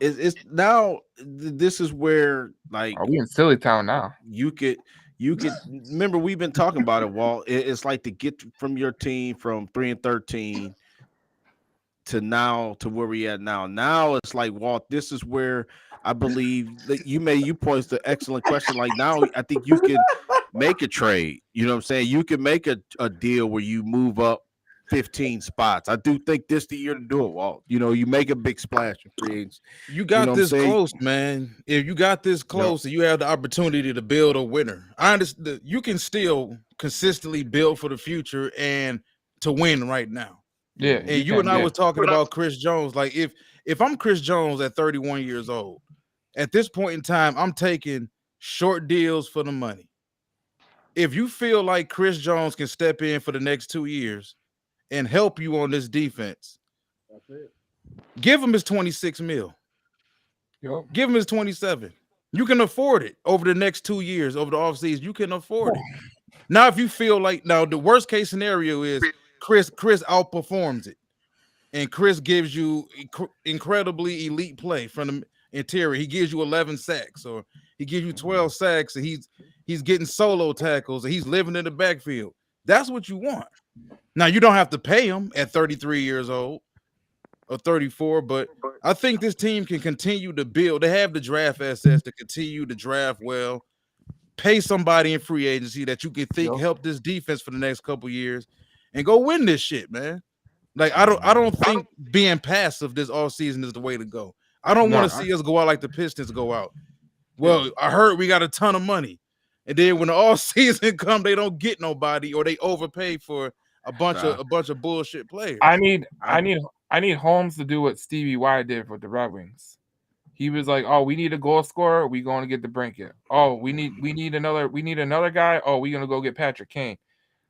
it's now this is where like Are we in silly town now? you could remember we've been talking about it, Walt. It's like to get from your team from 3-13 to now to where we at now. Now it's like, Walt, this is where I believe that you posed an excellent question. Like now I think you can make a trade. You know what I'm saying? You can make a deal where you move up 15 spots. I do think this the year to do it, Walt. You know, you make a big splash in free agents. You got know this close, man. If you got this close and you have the opportunity to build a winner, I understand you can still consistently build for the future and to win right now. Yeah. And you and I was talking about Chris Jones. Like if I'm Chris Jones at 31 years old, at this point in time, I'm taking short deals for the money. If you feel like Chris Jones can step in for the next 2 years and help you on this defense, That's it. give him his 26 mil. Yep. Give him his 27. You can afford it over the next 2 years, over the offseason. You can afford it. Now, if you feel like now the worst case scenario is Chris outperforms it, and Chris gives you incredibly elite play from the interior. He gives you 11 sacks, or he gives you 12 sacks, and he's getting solo tackles, and he's living in the backfield. That's what you want. Now, you don't have to pay him at 33 years old or 34, but I think this team can continue to build. They have the draft assets to continue to draft well, pay somebody in free agency that you can think help this defense for the next couple years, and go win this shit, man. Like I don't think being passive this offseason is the way to go. I don't want to see us go out like the Pistons go out. Well, I heard we got a ton of money, and then when the offseason come, they don't get nobody, or they overpay for a bunch of bullshit players. I need Holmes to do what Stevie Y did with the Red Wings. He was like, "Oh, we need a goal scorer. We going to get the Brinket. Oh, we need another guy. Oh, we gonna go get Patrick Kane."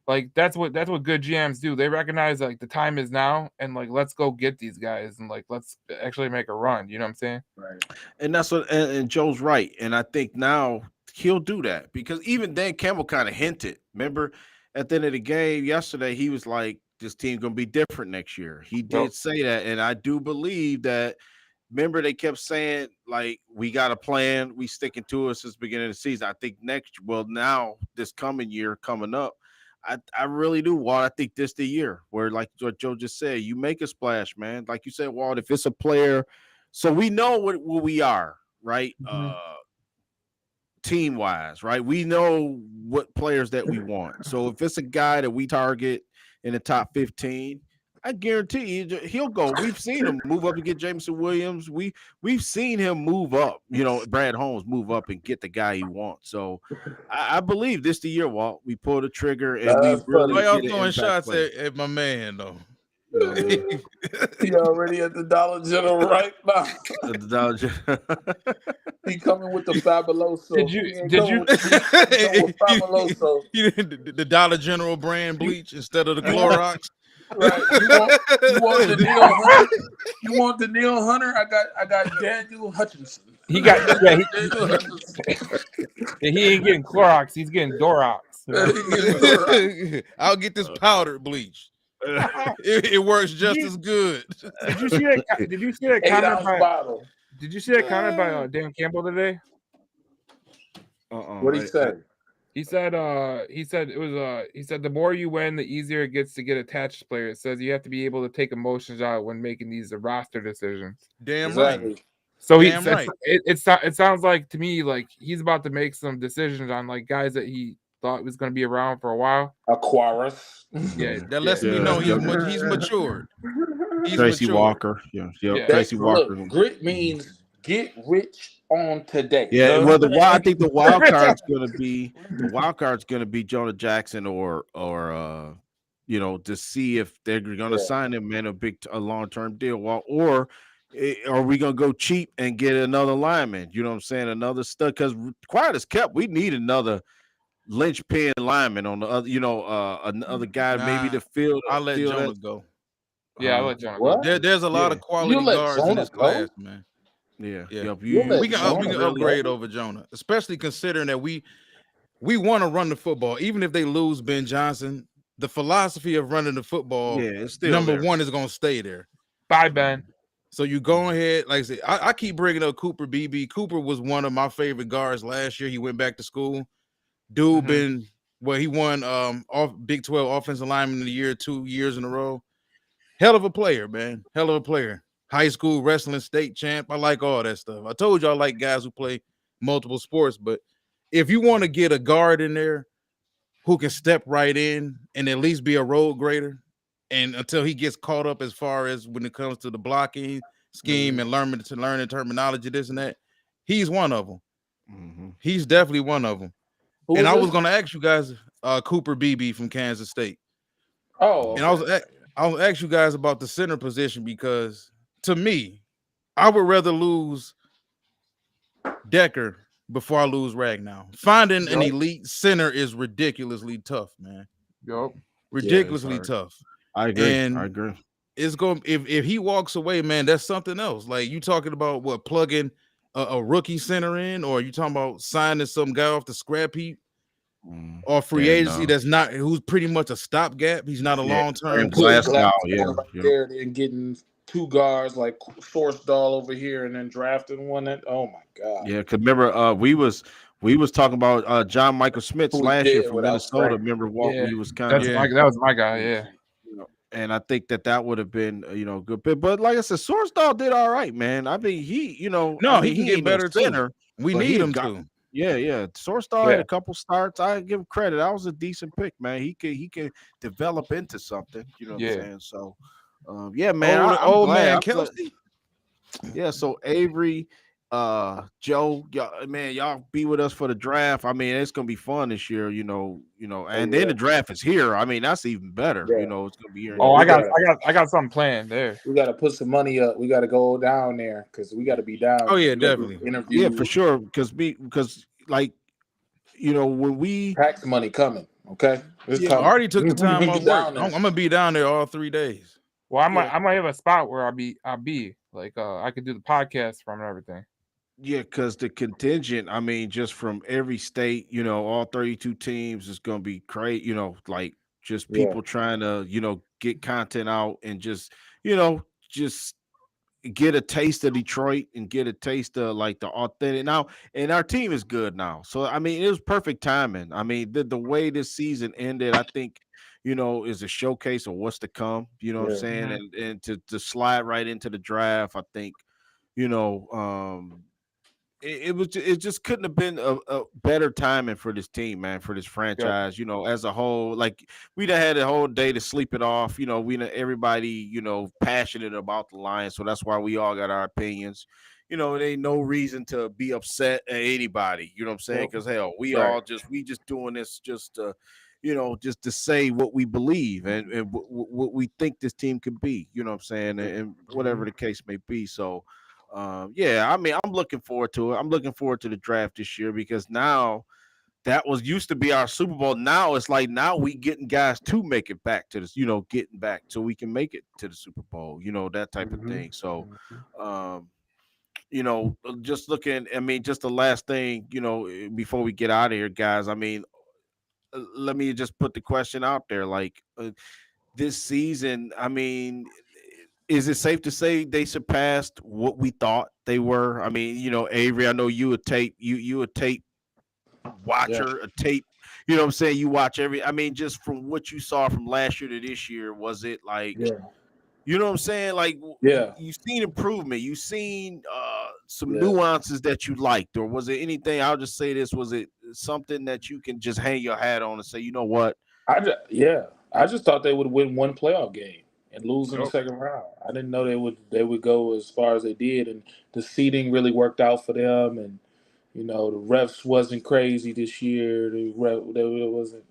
Like that's what good GMs do. They recognize like the time is now, and like let's go get these guys, and like let's actually make a run. You know what I'm saying? Right. And that's what and Joe's right. And I think now he'll do that because even Dan Campbell kind of hinted. Remember at the end of the game yesterday, he was like, this team gonna be different next year. He did say that, and I do believe that. Remember, they kept saying, like, we got a plan. We sticking to it since the beginning of the season. I think now, this coming year coming up, I really do, Walt. I think this the year where, like what Joe just said, you make a splash, man. Like you said, Walt, if it's a player, so we know what we are, right? Mm-hmm. Team-wise, right? We know what players that we want. So if it's a guy that we target in the top 15, I guarantee you he'll go. We've seen him move up to get Jameson Williams. We've seen him move up. You know, Brad Holmes move up and get the guy he wants. So I believe this the year, Walt. We pull the trigger and we really. Why y'all throwing shots at my man though? He already at the Dollar General right now. At the Dollar General. He coming with the Fabuloso. Did you Fabuloso. The Dollar General brand bleach instead of the Clorox? Right. You want the Neil Hunter? You want the Neil Hunter? I got Daniel Hutchinson. He got he ain't getting Clorox, he's getting Dorox. I'll get this powdered bleach. It works just as good. Did you see that comment by Did you see that comment by Dan Campbell today? What he said? He said the more you win, the easier it gets to get attached to players. It says you have to be able to take emotions out when making these roster decisions. Damn right. So it sounds like to me like he's about to make some decisions on like guys that he thought was going to be around for a while. Aquarius. Yeah, that lets me know he's matured. Tracy Walker. Yeah. Tracy Walker. Look, grit means get rich on today. Yeah, well, I think the wild card's going to be Jonah Jackson or to see if they're going to sign him in a long-term deal, or are we going to go cheap and get another lineman? You know what I'm saying? Another stud, because quiet as kept, we need another linchpin lineman on the other, another guy maybe to fill. I'll let Jonah go. Yeah, I'll let Jonah go. There's a lot of quality guards in this class, man. Yeah. We can upgrade over Jonah, especially considering that we want to run the football. Even if they lose Ben Johnson, the philosophy of running the football, it's still number there. one is going to stay there. Bye, Ben. So you go ahead, like I said, I keep bringing up Cooper Beebe. Cooper was one of my favorite guards last year. He went back to school. Dude been he won off Big 12 offensive lineman of the year 2 years in a row. Hell of a player, man. Hell of a player. High school wrestling state champ. I like all that stuff. I told you I like guys who play multiple sports, but if you want to get a guard in there who can step right in and at least be a road grader, and until he gets caught up as far as when it comes to the blocking scheme and learning terminology, this and that, he's one of them. He's definitely one of them. And I was going to ask you guys, Cooper Beebe from Kansas State. Oh, and I was ask you guys about the center position because to me, I would rather lose Decker before I lose Ragnow. Finding an elite center is ridiculously tough, man. Yup. Ridiculously tough. I agree. And it's going if he walks away, man, that's something else. Like you talking about what plugging a rookie center in, or you talking about signing some guy off the scrap heap or free agency that's not who's pretty much a stopgap. He's not a long-term there and getting two guards like Sourcedal over here and then drafting one that oh my god. Yeah, because remember we was talking about John Michael Smith last year from Minnesota. Remember what we was kind of that was my guy, yeah. And I think that would have been good. But like I said, Sourcedal did all right, man. I mean, he he can get better too. We need him to. Yeah. Sourcedal had a couple starts. I give him credit. That was a decent pick, man. He can develop into something. You know what I'm saying? So, man. I'm glad. Man, Kelsey. Yeah. So Avery, Joe, y'all be with us for the draft. I mean, it's gonna be fun this year. And then the draft is here. I mean, that's even better. Yeah. It's gonna be here. Oh, I got something planned there. We got to put some money up. We got to go down there because we got to be down. Oh yeah, definitely. Yeah, for sure. Because like, when we tax money coming. Okay, I already took the time off work. I'm gonna be down there all 3 days. Well, I might have a spot where I'll be like I could do the podcast from and everything. Yeah, because the contingent, I mean, just from every state, all 32 teams is going to be great, like just people trying to, get content out and just get a taste of Detroit and get a taste of like the authentic now. And our team is good now. So, I mean, it was perfect timing. I mean, the way this season ended, I think, is a showcase of what's to come, what I'm saying? And to slide right into the draft, I think, it just couldn't have been a better timing for this team, man, for this franchise, as a whole. Like we done had a whole day to sleep it off. Everybody, passionate about the Lions. So that's why we all got our opinions. It ain't no reason to be upset at anybody. You know what I'm saying? Because hell, we just doing this just just to say what we believe and what we think this team could be. You know what I'm saying? And whatever the case may be. So I mean, I'm looking forward to it. I'm looking forward to the draft this year because now that used to be our Super Bowl. Now it's like now we getting guys to make it back to this, getting back so we can make it to the Super Bowl, that type of thing. So, just looking, I mean, just the last thing, before we get out of here, guys, I mean, let me just put the question out there. Like this season, I mean, is it safe to say they surpassed what we thought they were? I mean, Avery, I know you a tape watcher, a tape, you know what I'm saying? You watch I mean, just from what you saw from last year to this year, was it like, you know what I'm saying? Like, you've seen improvement. You've seen some nuances that you liked, or was it anything? I'll just say this. Was it something that you can just hang your hat on and say, you know what? I just thought they would win one playoff game and lose in the second round. I didn't know they would go as far as they did, and the seeding really worked out for them. And the refs wasn't crazy this year. Wasn't.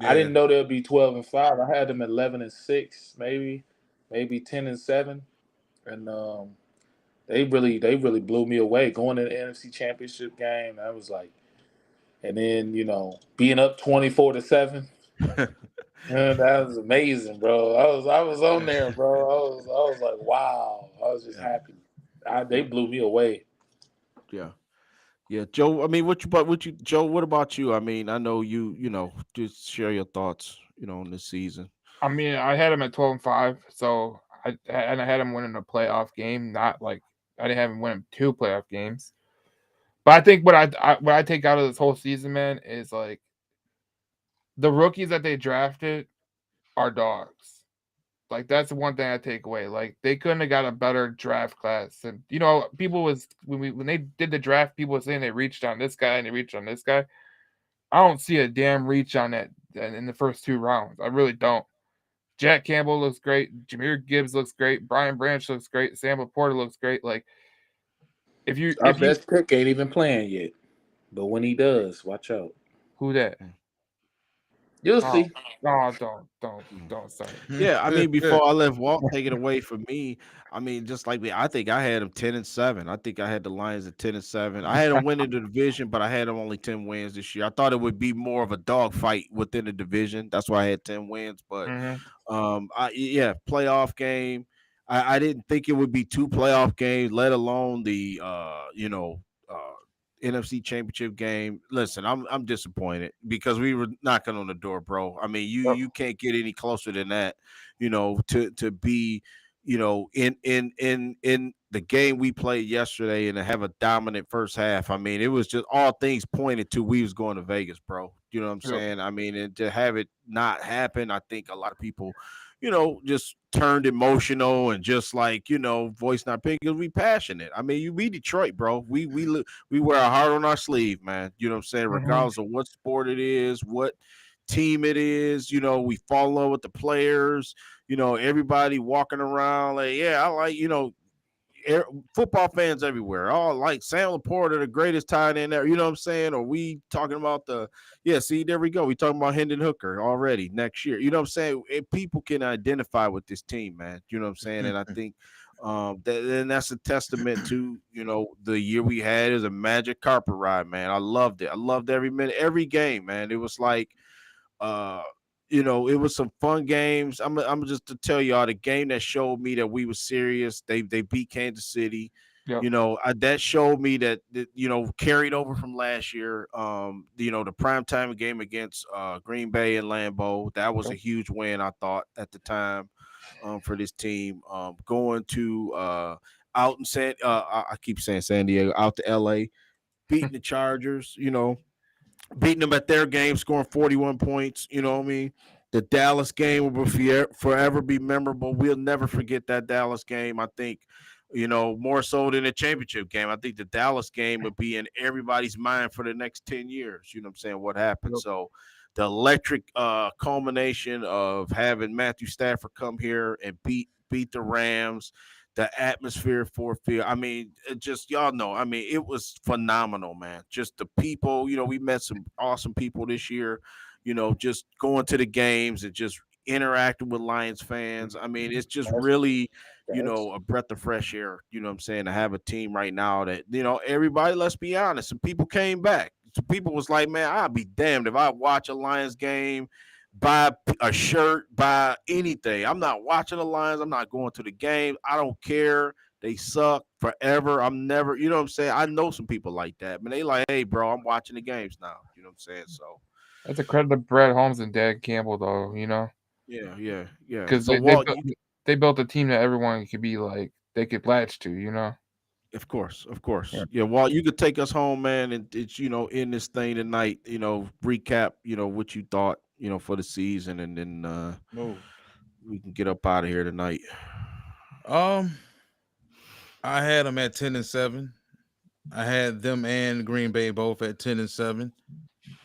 Yeah. I didn't know they'd be 12-5. I had them at 11-6, maybe 10-7, and they really blew me away going to the NFC Championship game. I was like, and then being up 24-7. Man, that was amazing, bro. I was on there, bro. I was like, wow. I was just happy. They blew me away. Yeah, Joe. I mean, Joe? What about you? I mean, I know you. Just share your thoughts. On this season. I mean, I had them at 12-5, so and I had him winning a playoff game. Not like I didn't have him winning 2 playoff games. But I think what I take out of this whole season, man, is like the rookies that they drafted are dogs. Like that's the one thing I take away. Like they couldn't have got a better draft class. And people was when they did the draft, people were saying they reached on this guy and they reached on this guy. I don't see a damn reach on that in the first 2 rounds. I really don't. Jack Campbell looks great. Jameer Gibbs looks great. Brian Branch looks great. Sam Laporta looks great. Like Our best pick ain't even playing yet, but when he does, watch out. Who that? You'll see. No, don't start. Yeah, I mean, before I left Walt, take it away from me. I mean, just like me, I think I had them 10-7. I think I had the Lions at 10-7. I had them winning the division, but I had them only 10 wins this year. I thought it would be more of a dogfight within the division. That's why I had 10 wins. But playoff game. I didn't think it would be 2 playoff games, let alone the NFC Championship game. Listen, I'm disappointed because we were knocking on the door, bro. I mean, you can't get any closer than that, to be, in the game we played yesterday and to have a dominant first half. I mean, it was just all things pointed to we was going to Vegas, bro. You know what I'm saying? I mean, and to have it not happen, I think a lot of people, just turned emotional and just like, voice not pink because we passionate. I mean, we Detroit, bro. We wear our heart on our sleeve, man. You know what I'm saying? Regardless of what sport it is, what team it is, we fall in love with the players, everybody walking around like, yeah, I like, football fans everywhere. Oh, like Sam Laporta, the greatest tight end there. You know what I'm saying? Or we talking about see, there we go. We talking about Hendon Hooker already next year. You know what I'm saying? People can identify with this team, man. You know what I'm saying? And I think that's a testament to, the year we had is a magic carpet ride, man. I loved it. I loved every minute, every game, man. It was like, it was some fun games. I'm just to tell y'all the game that showed me that we were serious. They beat Kansas City. Yep. That showed me that carried over from last year. The primetime game against Green Bay and Lambeau. That was a huge win, I thought, at the time, for this team. Going to out in I keep saying San Diego, out to LA, beating the Chargers, beating them at their game, scoring 41 points. You know what I mean? The Dallas game will forever be memorable. We'll never forget that Dallas game. I think, more so than the championship game. I think the Dallas game would be in everybody's mind for the next 10 years. You know what I'm saying? What happened? Yep. So the electric culmination of having Matthew Stafford come here and beat the Rams, the atmosphere for field. I mean, just y'all know. I mean, it was phenomenal, man. Just the people. We met some awesome people this year. Just going to the games and just interacting with Lions fans. I mean, it's just really, a breath of fresh air. You know what I'm saying? To have a team right now that everybody. Let's be honest. Some people came back. Some people was like, man, I'd be damned if I watch a Lions game, buy a shirt, buy anything. I'm not watching the Lions. I'm not going to the game. I don't care. They suck forever. I'm never, you know what I'm saying? I know some people like that. But they like, hey, bro, I'm watching the games now. You know what I'm saying? So that's a credit to Brad Holmes and Dan Campbell, though, Yeah. Because they built a team that everyone could be like, they could latch to, Of course. Yeah, Walt, you could take us home, man, and it's in this thing tonight, recap, what you thought, for the season, and then we can get up out of here tonight. I had them at 10-7. I had them and Green Bay both at 10-7.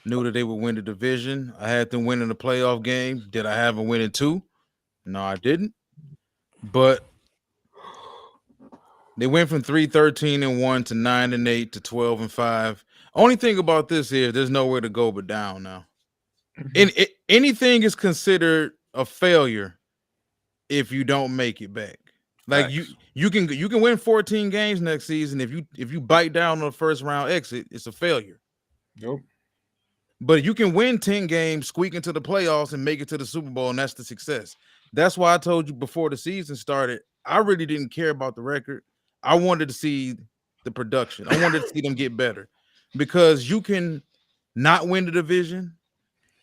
Knew that they would win the division. I had them winning the playoff game. Did I have them winning 2? No, I didn't. But they went from 3-13-1 to 9-8 to 12-5. Only thing about this is there's nowhere to go but down now. Anything is considered a failure if you don't make it back. Like you can win 14 games next season. If you bite down on the first round exit, it's a failure. Nope. But you can win 10 games, squeak into the playoffs, and make it to the Super Bowl, and that's the success. That's why I told you before the season started, I really didn't care about the record. I wanted to see the production. I wanted to see them get better, because you can not win the division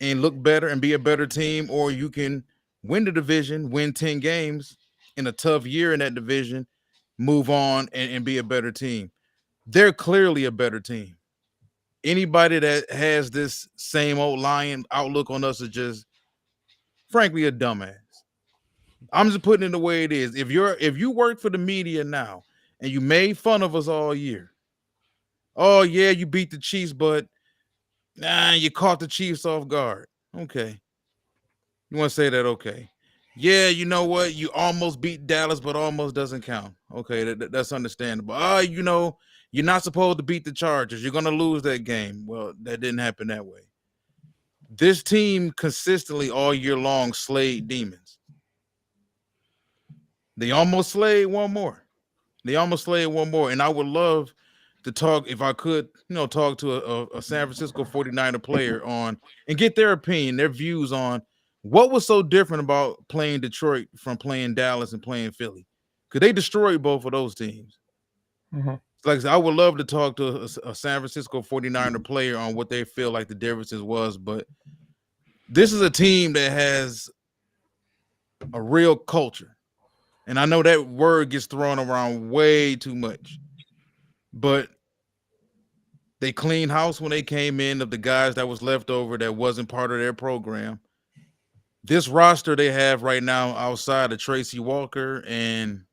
and look better and be a better team, or you can win the division, win 10 games, in a tough year in that division, move on and be a better team. They're clearly a better team. Anybody that has this same old lion outlook on us is just, frankly, a dumbass. I'm just putting it the way it is. If you work for the media now and you made fun of us all year, oh yeah, you beat the Chiefs, but you caught the Chiefs off guard. Okay. You want to say that? Okay. Yeah, you know what? You almost beat Dallas, but almost doesn't count. Okay, that's understandable. You're not supposed to beat the Chargers. You're going to lose that game. Well, that didn't happen that way. This team consistently all year long slayed demons. They almost slayed one more. And I would love to talk, if I could, talk to a San Francisco 49er player on and get their opinion, their views on what was so different about playing Detroit from playing Dallas and playing Philly. Because they destroyed both of those teams. Mm-hmm. Like I said, I would love to talk to a San Francisco 49er player on what they feel like the differences was. But this is a team that has a real culture. And I know that word gets thrown around way too much. But they cleaned house when they came in of the guys that was left over that wasn't part of their program. This roster they have right now outside of Tracy Walker and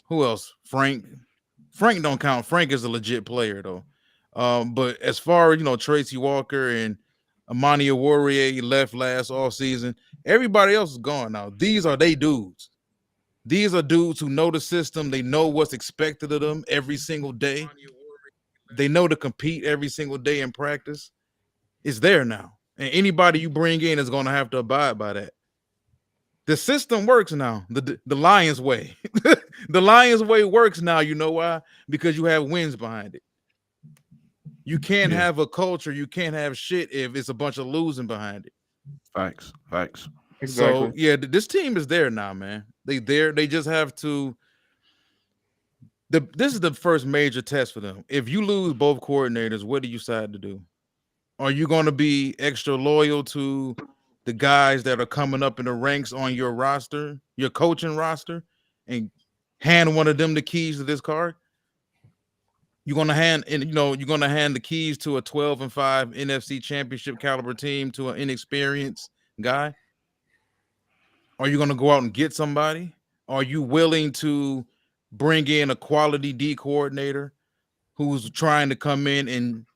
who else? Frank don't count. Frank is a legit player though. But as far as Tracy Walker and Amani Warrior left last all season, everybody else is gone now. These are they dudes. These are dudes who know the system. They know what's expected of them every single day. They know to compete every single day in practice. It's there now. And anybody you bring in is going to have to abide by that. The system works now. The Lions way. The Lions way works now. You know why? Because you have wins behind it. You can't have a culture. You can't have shit if it's a bunch of losing behind it. Facts. Exactly. So, yeah, this team is there now, man. They just have to. This is the first major test for them. If you lose both coordinators, what do you decide to do? Are you going to be extra loyal to the guys that are coming up in the ranks on your roster, your coaching roster, and hand one of them the keys to this card? You're going to hand the keys to a 12-5 NFC championship caliber team to an inexperienced guy? Are you going to go out and get somebody? Are you willing to bring in a quality D coordinator who's trying to come in and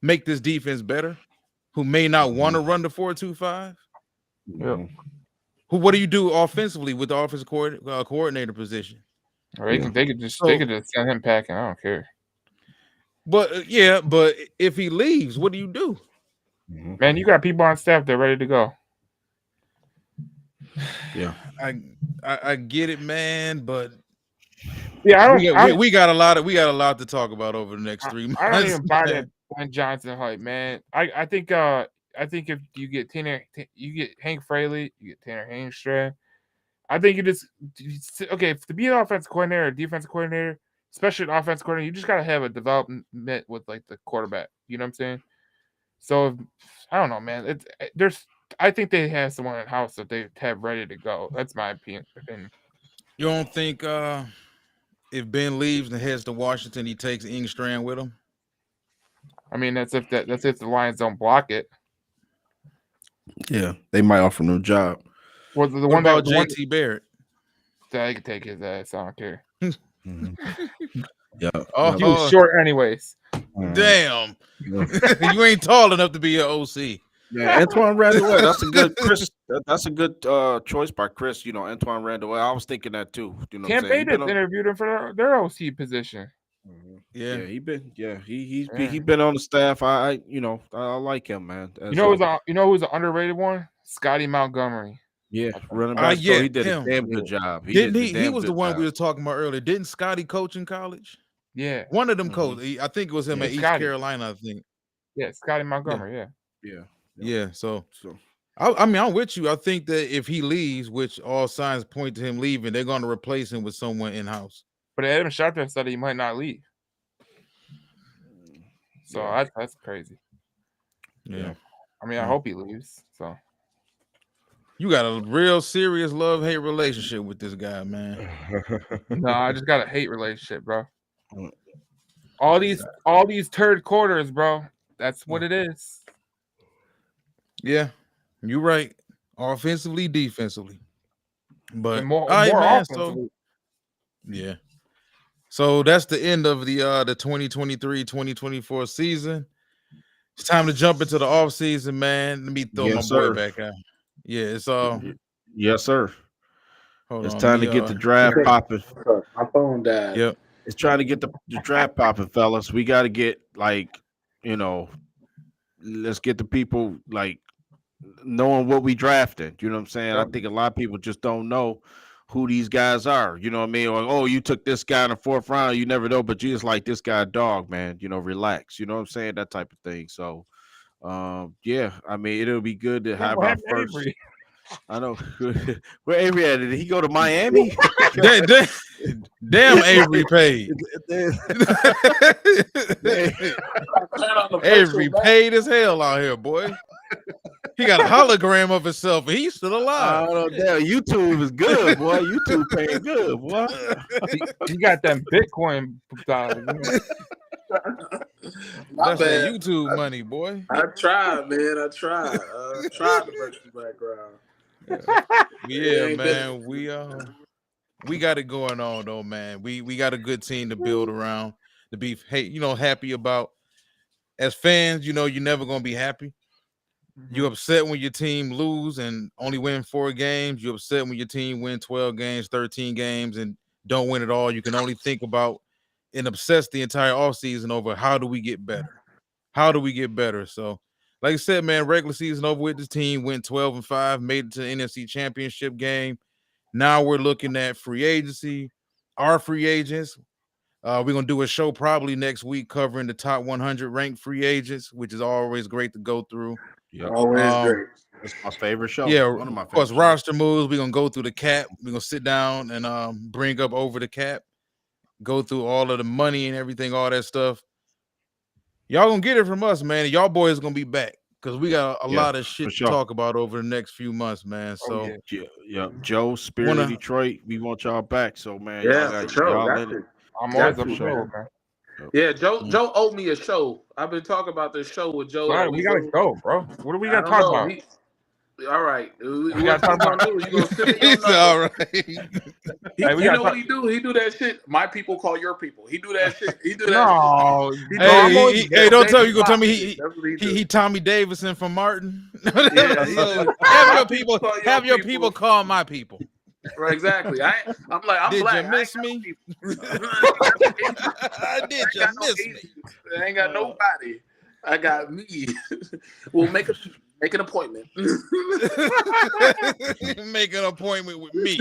make this defense better, who may not want to run the 4-2-5? Yep. What do you do offensively with the offensive coordinator position? Or they could just send him packing. I don't care. But but if he leaves, what do you do? Man, you got people on staff that are ready to go. Yeah, I get it, man, but yeah, we got a lot to talk about over the next 3 months. I don't even buy that Ben Johnson hype, man. I think if you get you get Hank Fraley, you get Tanner Hainstrand. I think to be an offensive coordinator or defensive coordinator, especially an offensive coordinator, you just gotta have a development with like the quarterback. You know what I'm saying? So I don't know, man. I think they have someone in house that they have ready to go. That's my opinion. You don't think if Ben leaves and heads to Washington, he takes Engstrand with him? I mean, that's if the Lions don't block it. Yeah, they might offer him a job. Well, what about JT Barrett? They could take his ass. I don't care. Yeah. Oh, he was short anyways. Damn. You ain't tall enough to be an OC. Yeah, Antoine Randall. That's a good Chris. That's a good choice by Chris. Antoine Randall. I was thinking that too. Tampa Bay interviewed him for their OC position. Yeah, he's been on the staff. I like him, man. You know who's an underrated one? Scotty Montgomery. Yeah, running back. Yeah, so he did a damn good job. He was the one we were talking about earlier. Didn't Scotty coach in college? Yeah, one of them coaches. I think it was him at East Carolina. I think. Yeah, Scotty Montgomery. Yeah. So I'm with you. I think that if he leaves, which all signs point to him leaving, they're going to replace him with someone in house. But Adam Schefter said he might not leave. So that's crazy. Yeah. I mean, I hope he leaves. So. You got a real serious love-hate relationship with this guy, man. No, I just got a hate relationship, bro. All these third quarters, bro. That's what it is. Yeah, you're right. Offensively, defensively. But And more all right, man. offensively. Yeah. So that's the end of the 2023-2024 season. It's time to jump into the off season, man. Let me throw my boy back out. Yeah, it's yes, sir. Hold it's on, time to get the draft popping. My phone died. Yep. It's trying to get the draft popping, fellas. We got to get let's get the people knowing what we drafted. You know what I'm saying? I think a lot of people just don't know who these guys are. You know what I mean? Or, oh, you took this guy in the 4th round. You never know, but you just like this guy, dog, man. Relax. You know what I'm saying? That type of thing. So, yeah. I mean, it'll be good to have our first. Avery. I know. Where Avery at? Did he go to Miami? Damn, Avery paid. Avery paid as hell out here, boy. He got a hologram of himself, and he's still alive. Oh, damn, YouTube is good, boy. YouTube paying good, boy. He got that Bitcoin. That's that YouTube money, boy. I tried, man. I tried to break the background. Yeah, man. We got it going on though, man. We got a good team to build around, to be happy about. As fans, you're never gonna be happy. You're upset when your team lose and only win 4 games. You're upset when your team win 12 games, 13 games, and don't win at all. You can only think about and obsess the entire offseason over how do we get better? How do we get better? So, like I said, man, regular season over with. This team went 12-5, made it to the NFC Championship game. Now we're looking at free agency, our free agents. We're going to do a show probably next week covering the top 100 ranked free agents, which is always great to go through. Yep. Always great. It's my favorite show. Yeah, one of my of course, roster moves. We're going to go through the cap. We're going to sit down and bring up over the cap, go through all of the money and everything, all that stuff. Y'all going to get it from us, man. Y'all boys going to be back because we got a lot of shit to talk about over the next few months, man. So, Joe, Spirit of Detroit, we want y'all back. So, man, I'm always up for show, man. Yeah, Joe owed me a show. I've been talking about this show with Joe. All right, we gotta go, bro. What do we gotta talk about? All right, we gotta talk about. You gonna send me your number. All right. You know what he do? He do that shit. My people call your people. He do that shit. He do that. Shit. Hey, don't tell me. You gonna tell me he Tommy Davidson from Martin? Have your people call my people. Right, exactly. I'm black. Did you miss me? Did you miss me? I ain't got nobody. I got me. We'll make an appointment. Make an appointment with me.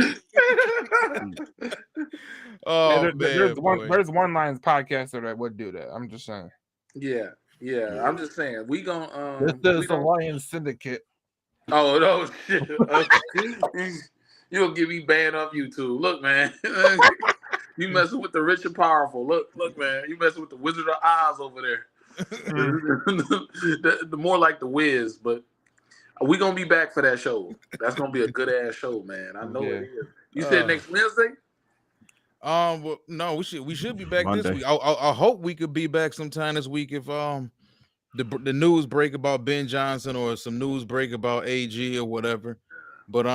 There's one Lions podcaster that would do that. I'm just saying. Yeah. I'm just saying. We gonna this is the Lions Syndicate. Oh no shit. You'll get me banned off YouTube. Look, man. You messing with the rich and powerful. Look, man. You messing with the Wizard of Oz over there. the more like the Wiz, but we gonna be back for that show. That's gonna be a good ass show, man. I know it is. You said next Wednesday? Well, no, we should be back Monday. This week. I hope we could be back sometime this week if the news break about Ben Johnson or some news break about AG or whatever. But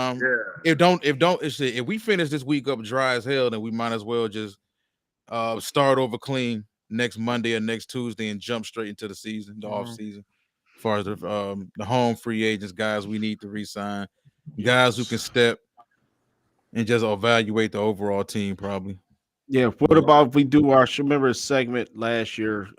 if we finish this week up dry as hell, then we might as well just start over clean next Monday or next Tuesday and jump straight into the season, the off season. As far as the home free agents, guys we need to re-sign, guys who can step and just evaluate the overall team, probably. Yeah. What about if we do our remember segment last year?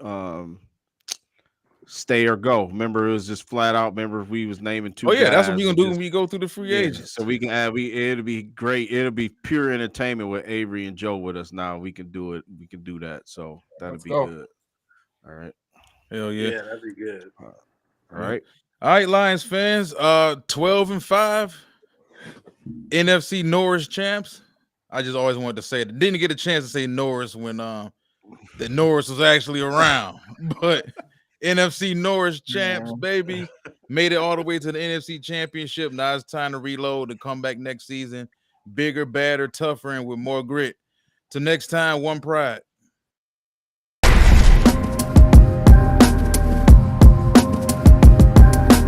Stay or go. Remember, it was just flat out. Remember, we was naming 2 guys. That's what we're gonna do when we go through the free agents. So we can add. It'll be great. It'll be pure entertainment with Avery and Joe with us now. We can do it. We can do that. So that'll be good. All right. Hell yeah. Yeah, that'd be good. All right. All right, Lions fans. 12-5. NFC Norris champs. I just always wanted to say it. Didn't get a chance to say Norris when the Norris was actually around, but NFC Norris champs, baby. Made it all the way to the NFC Championship. Now it's time to reload and come back next season, bigger, badder, tougher, and with more grit. Till next time, one pride.